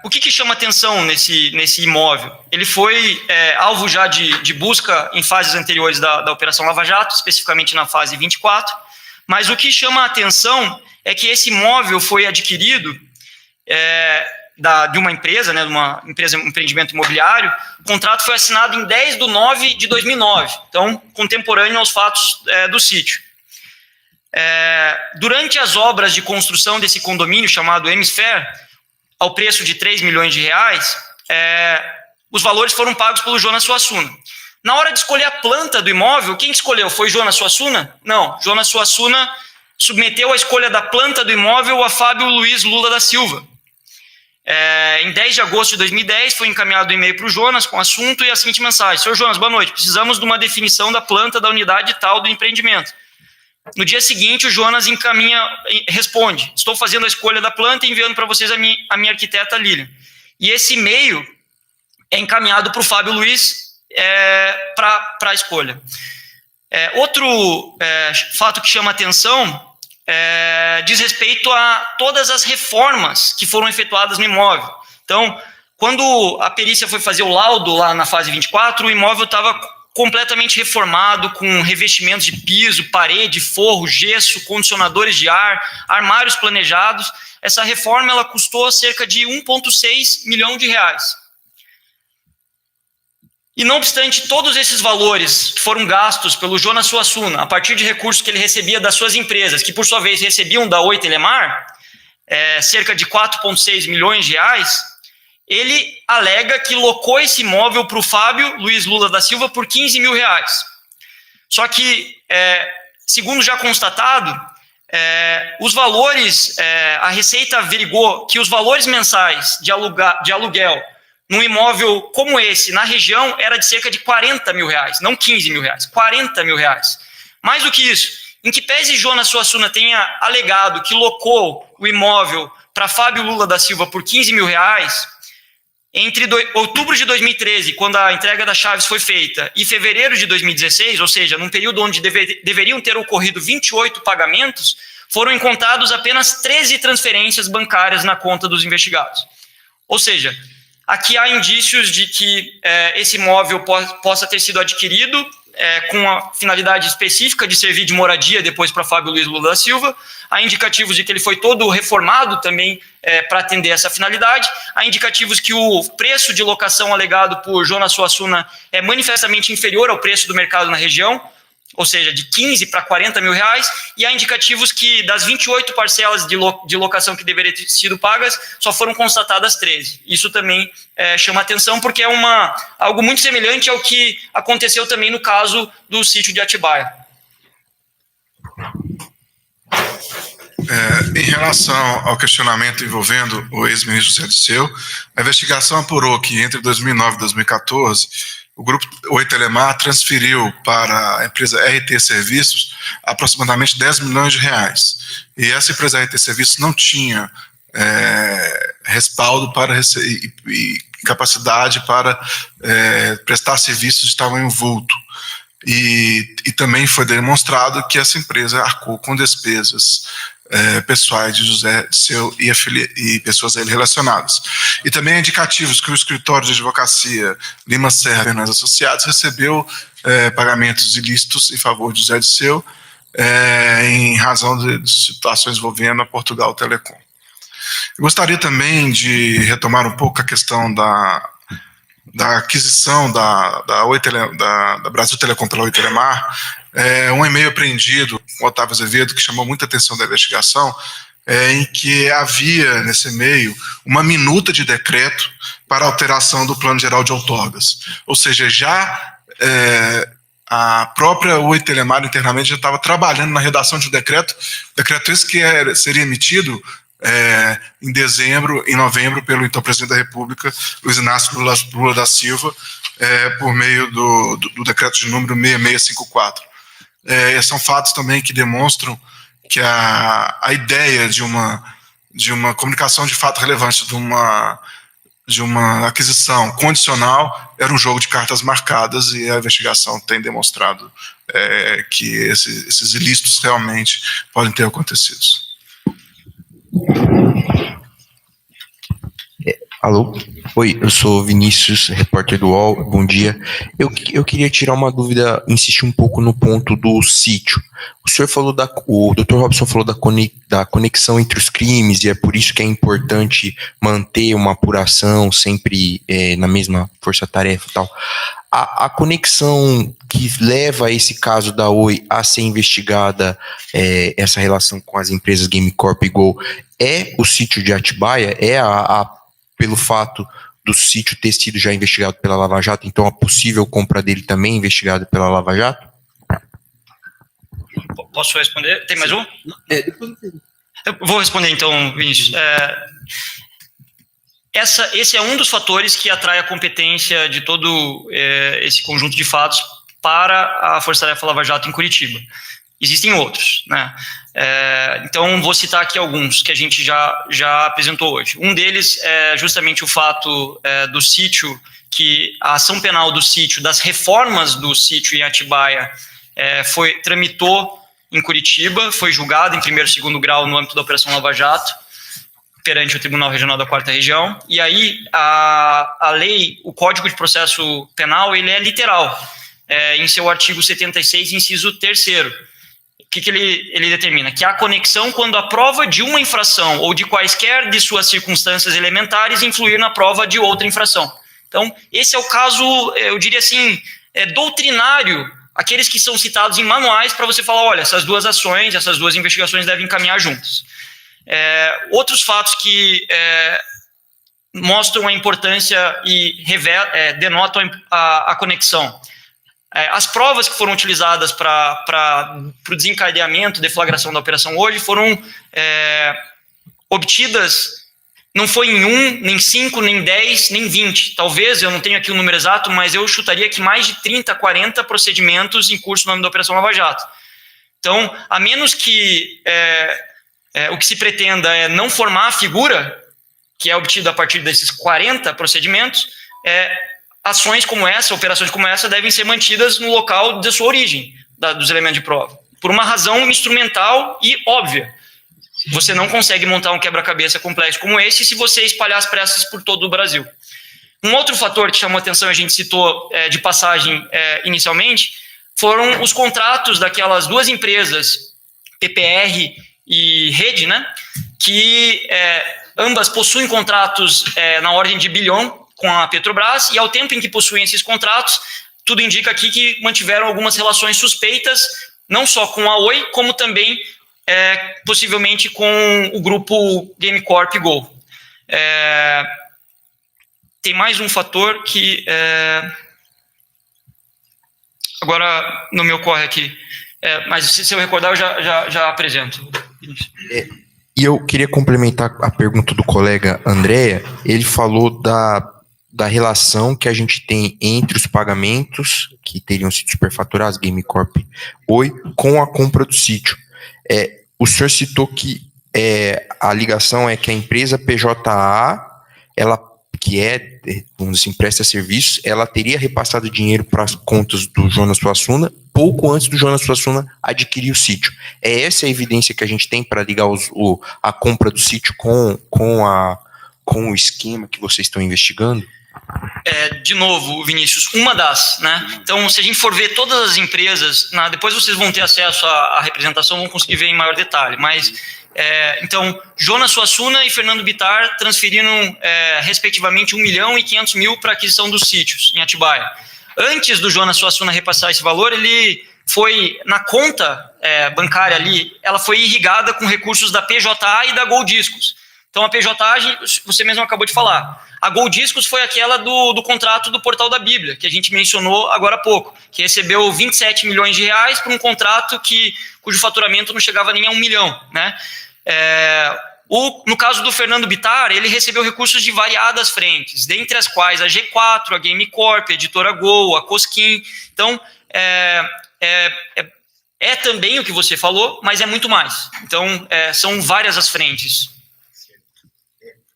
O que chama atenção nesse imóvel? Ele foi alvo já de busca em fases anteriores da Operação Lava Jato, especificamente na fase 24, mas o que chama a atenção é que esse imóvel foi adquirido de uma empresa, né, um empreendimento imobiliário. O contrato foi assinado em 10/9/2009, então contemporâneo aos fatos do sítio. Durante as obras de construção desse condomínio chamado Hemisfer, ao preço de R$3 milhões, os valores foram pagos pelo Jonas Suassuna. Na hora de escolher a planta do imóvel, quem escolheu? Foi Jonas Suassuna? Não, Jonas Suassuna submeteu a escolha da planta do imóvel a Fábio Luiz Lula da Silva. Em 10 de agosto de 2010, foi encaminhado um e-mail para o Jonas com o assunto e a seguinte mensagem: Senhor Jonas, boa noite, precisamos de uma definição da planta da unidade tal do empreendimento. No dia seguinte, o Jonas responde: estou fazendo a escolha da planta e enviando para vocês a minha arquiteta Lilian. E esse e-mail é encaminhado para o Fábio Luiz para a escolha. Outro fato que chama atenção diz respeito a todas as reformas que foram efetuadas no imóvel. Então, quando a perícia foi fazer o laudo lá na fase 24, o imóvel estava completamente reformado, com revestimentos de piso, parede, forro, gesso, condicionadores de ar, armários planejados. Essa reforma ela custou cerca de R$1,6 milhão. E não obstante todos esses valores que foram gastos pelo Jonas Suassuna, a partir de recursos que ele recebia das suas empresas, que por sua vez recebiam da Oi Telemar, cerca de R$4,6 milhões, ele alega que locou esse imóvel para o Fábio Luiz Lula da Silva por R$15 mil. Só que, segundo já constatado, os valores, a Receita averigou que os valores mensais de aluguel num imóvel como esse, na região, era de cerca de R$40 mil, não R$15 mil, R$40 mil. Mais do que isso, em que pese Jonas Suassuna tenha alegado que locou o imóvel para Fábio Lula da Silva por R$15 mil, entre outubro de 2013, quando a entrega das chaves foi feita, e fevereiro de 2016, ou seja, num período onde deveriam ter ocorrido 28 pagamentos, foram encontrados apenas 13 transferências bancárias na conta dos investigados. Ou seja, aqui há indícios de que esse imóvel possa ter sido adquirido com a finalidade específica de servir de moradia depois para Fábio Luiz Lula da Silva. Há indicativos de que ele foi todo reformado também para atender essa finalidade. Há indicativos que o preço de locação alegado por Jonas Suassuna é manifestamente inferior ao preço do mercado na região, ou seja, de 15 para 40 mil reais, e há indicativos que das 28 parcelas de locação que deveriam ter sido pagas, só foram constatadas 13. Isso também chama atenção, porque é algo muito semelhante ao que aconteceu também no caso do sítio de Atibaia. Em relação ao questionamento envolvendo o ex-ministro Zé Dirceu, a investigação apurou que entre 2009 e 2014, o grupo Oi Telemar transferiu para a empresa RT Serviços aproximadamente 10 milhões de reais. E essa empresa RT Serviços não tinha respaldo e capacidade para prestar serviços de tamanho vulto. E também foi demonstrado que essa empresa arcou com despesas pessoais de José Dirceu e pessoas a ele relacionadas. E também há indicativos que o escritório de advocacia Lima Serra Fernandes Associados recebeu pagamentos ilícitos em favor de José Dirceu em razão de situações envolvendo a Portugal Telecom. Eu gostaria também de retomar um pouco a questão da aquisição da Brasil Telecom pela Oi Telemar. Um e-mail apreendido com Otávio Azevedo que chamou muita atenção da investigação, em que havia nesse e-mail uma minuta de decreto para alteração do Plano Geral de Outorgas. Ou seja, já a própria Oi Telemar internamente já estava trabalhando na redação de um decreto esse que seria emitido em novembro, pelo então presidente da República, Luiz Inácio Lula da Silva, por meio do decreto de número 6654. São fatos também que demonstram que a ideia de uma comunicação de fato relevante, de uma aquisição condicional, era um jogo de cartas marcadas, e a investigação tem demonstrado que esses ilícitos realmente podem ter acontecido. Alô? Oi, eu sou Vinícius, repórter do UOL, bom dia. Eu queria tirar uma dúvida, insistir um pouco no ponto do sítio. O senhor falou o Dr. Robson falou da conexão entre os crimes, e é por isso que é importante manter uma apuração sempre na mesma força-tarefa e tal. A conexão que leva esse caso da Oi a ser investigada, essa relação com as empresas Gamecorp e Gol, é o sítio de Atibaia? Pelo fato do sítio ter sido já investigado pela Lava Jato, então a possível compra dele também investigada pela Lava Jato? Posso responder? Tem mais um? Eu vou responder então, Vinícius. Esse é um dos fatores que atrai a competência de todo esse conjunto de fatos para a Força Tarefa Lava Jato em Curitiba. Existem outros, né? Então, vou citar aqui alguns que a gente já apresentou hoje. Um deles é justamente o fato do sítio, que a ação penal do sítio, das reformas do sítio em Atibaia, tramitou em Curitiba, foi julgado em primeiro e segundo grau no âmbito da Operação Lava Jato, perante o Tribunal Regional da 4ª Região, e aí a lei, o Código de Processo Penal, ele é literal, em seu artigo 76, inciso 3º. O que ele determina? Que há conexão quando a prova de uma infração ou de quaisquer de suas circunstâncias elementares influir na prova de outra infração. Então, esse é o caso, eu diria assim, doutrinário, aqueles que são citados em manuais para você falar, olha, essas duas ações, essas duas investigações devem caminhar juntas. Outros fatos que mostram a importância e denotam a conexão. As provas que foram utilizadas para o desencadeamento, deflagração da operação hoje, foram obtidas, não foi em 1, nem 5, nem 10, nem 20. Talvez, eu não tenho aqui o número exato, mas eu chutaria que mais de 30, 40 procedimentos em curso no âmbito da Operação Lava Jato. Então, a menos que o que se pretenda não formar a figura, que é obtida a partir desses 40 procedimentos, ações como essa, operações como essa, devem ser mantidas no local da sua origem, dos elementos de prova, por uma razão instrumental e óbvia. Você não consegue montar um quebra-cabeça complexo como esse se você espalhar as peças por todo o Brasil. Um outro fator que chamou atenção, a gente citou de passagem inicialmente, foram os contratos daquelas duas empresas, PPR e Rede, né, que ambas possuem contratos na ordem de bilhão com a Petrobras, e ao tempo em que possuem esses contratos, tudo indica aqui que mantiveram algumas relações suspeitas, não só com a Oi, como também possivelmente com o grupo GameCorp Go. Tem mais um fator que agora não me ocorre aqui, mas se eu recordar eu já apresento. E eu queria complementar a pergunta do colega Andréa. Ele falou da relação que a gente tem entre os pagamentos que teriam sido superfaturados, GameCorp Oi, com a compra do sítio. O senhor citou que a ligação é que a empresa PJA, ela, que vamos dizer, presta serviços, ela teria repassado dinheiro para as contas do Jonas Suassuna pouco antes do Jonas Suassuna adquirir o sítio. Essa a evidência que a gente tem para ligar a compra do sítio com o esquema que vocês estão investigando? De novo, Vinícius, uma das, né? Então, se a gente for ver todas as empresas, depois vocês vão ter acesso à representação, vão conseguir ver em maior detalhe, mas, então, Jonas Suassuna e Fernando Bittar transferiram, respectivamente, 1 milhão e 500 mil para aquisição dos sítios em Atibaia. Antes do Jonas Suassuna repassar esse valor, ele foi, na conta bancária ali, ela foi irrigada com recursos da PJA e da Gol Discos. Então, a PJA, você mesmo acabou de falar. A Gol Discos foi aquela do contrato do Portal da Bíblia, que a gente mencionou agora há pouco, que recebeu 27 milhões de reais por um contrato cujo faturamento não chegava nem a 1 milhão. Né? No caso do Fernando Bittar, ele recebeu recursos de variadas frentes, dentre as quais a G4, a GameCorp, a Editora Gol, a Cosquim. Então, é também o que você falou, mas é muito mais. Então, são várias as frentes.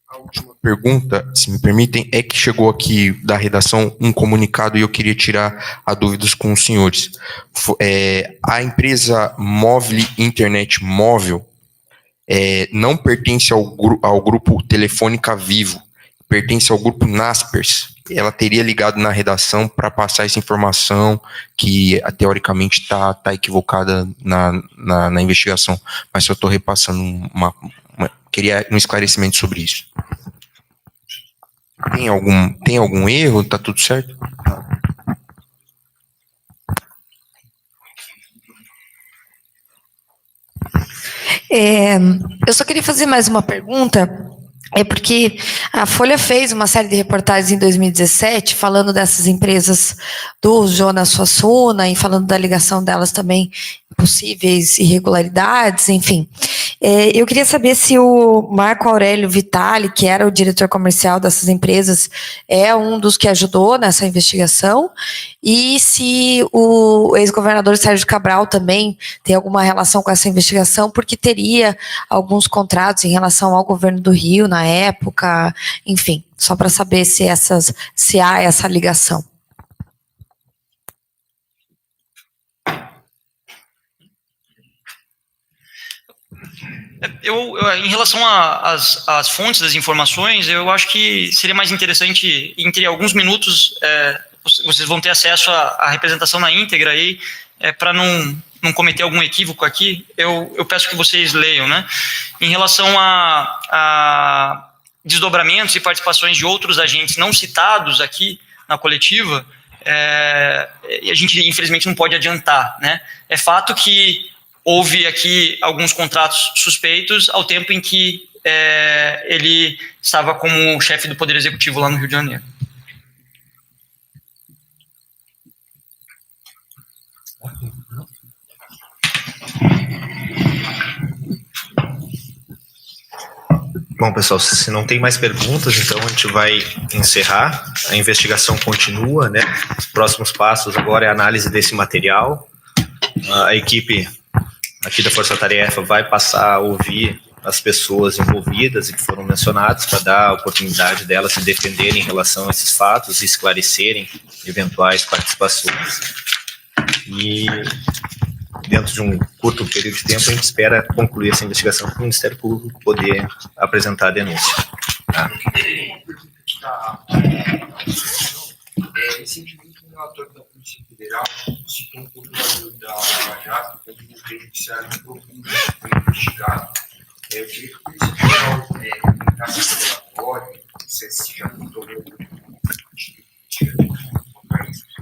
A última pergunta, se me permitem, é que chegou aqui da redação um comunicado e eu queria tirar a dúvidas com os senhores. A empresa Móvel Internet Móvel não pertence ao grupo Telefônica Vivo, pertence ao grupo Naspers. Ela teria ligado na redação para passar essa informação que teoricamente está equivocada na investigação, mas eu estou repassando queria um esclarecimento sobre isso. Tem algum erro? Está tudo certo? Eu só queria fazer mais uma pergunta. Porque a Folha fez uma série de reportagens em 2017 falando dessas empresas do Jonas Suassuna e falando da ligação delas também, possíveis irregularidades, enfim. Eu queria saber se o Marco Aurélio Vitali, que era o diretor comercial dessas empresas, é um dos que ajudou nessa investigação, e se o ex-governador Sérgio Cabral também tem alguma relação com essa investigação, porque teria alguns contratos em relação ao governo do Rio na época, enfim, só para saber se há essa ligação. Em relação às fontes das informações, eu acho que seria mais interessante, entre alguns minutos, vocês vão ter acesso à representação na íntegra aí, para não cometer algum equívoco aqui, eu peço que vocês leiam, né? Em relação a desdobramentos e participações de outros agentes não citados aqui na coletiva, a gente, infelizmente, não pode adiantar, né? É fato que houve aqui alguns contratos suspeitos ao tempo em que ele estava como chefe do Poder Executivo lá no Rio de Janeiro. Bom, pessoal, se não tem mais perguntas, então a gente vai encerrar. A investigação continua, né? Os próximos passos agora é a análise desse material. A equipe aqui da Força Tarefa vai passar a ouvir as pessoas envolvidas e que foram mencionadas para dar a oportunidade delas se defenderem em relação a esses fatos e esclarecerem eventuais participações. E dentro de um curto período de tempo a gente espera concluir essa investigação para o Ministério Público poder apresentar a denúncia. Tá? Recentemente, um relatório da Polícia Polícia Federal citou um procurador da Lava Jato para desenvolver judiciário de profundo foi investigado. Eu queria que a Polícia Federal comentasse esse relatório, se já contou isso.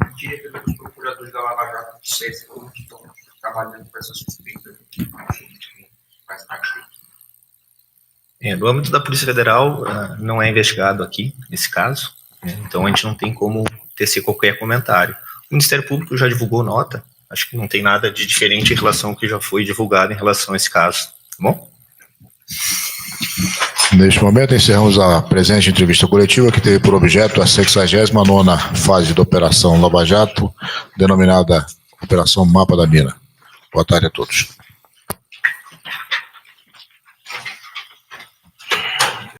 Eu queria também que os procuradores da Lava Jato dissessem como estão trabalhando com essa suspeita que faz parte dele. No âmbito da Polícia Federal, não é investigado aqui, nesse caso, então a gente não tem como tecer qualquer comentário. O Ministério Público já divulgou nota, acho que não tem nada de diferente em relação ao que já foi divulgado em relação a esse caso, tá bom? Neste momento, encerramos a presente entrevista coletiva que teve por objeto a 69ª fase da Operação Lava Jato, denominada Operação Mapa da Mina. Boa tarde a todos.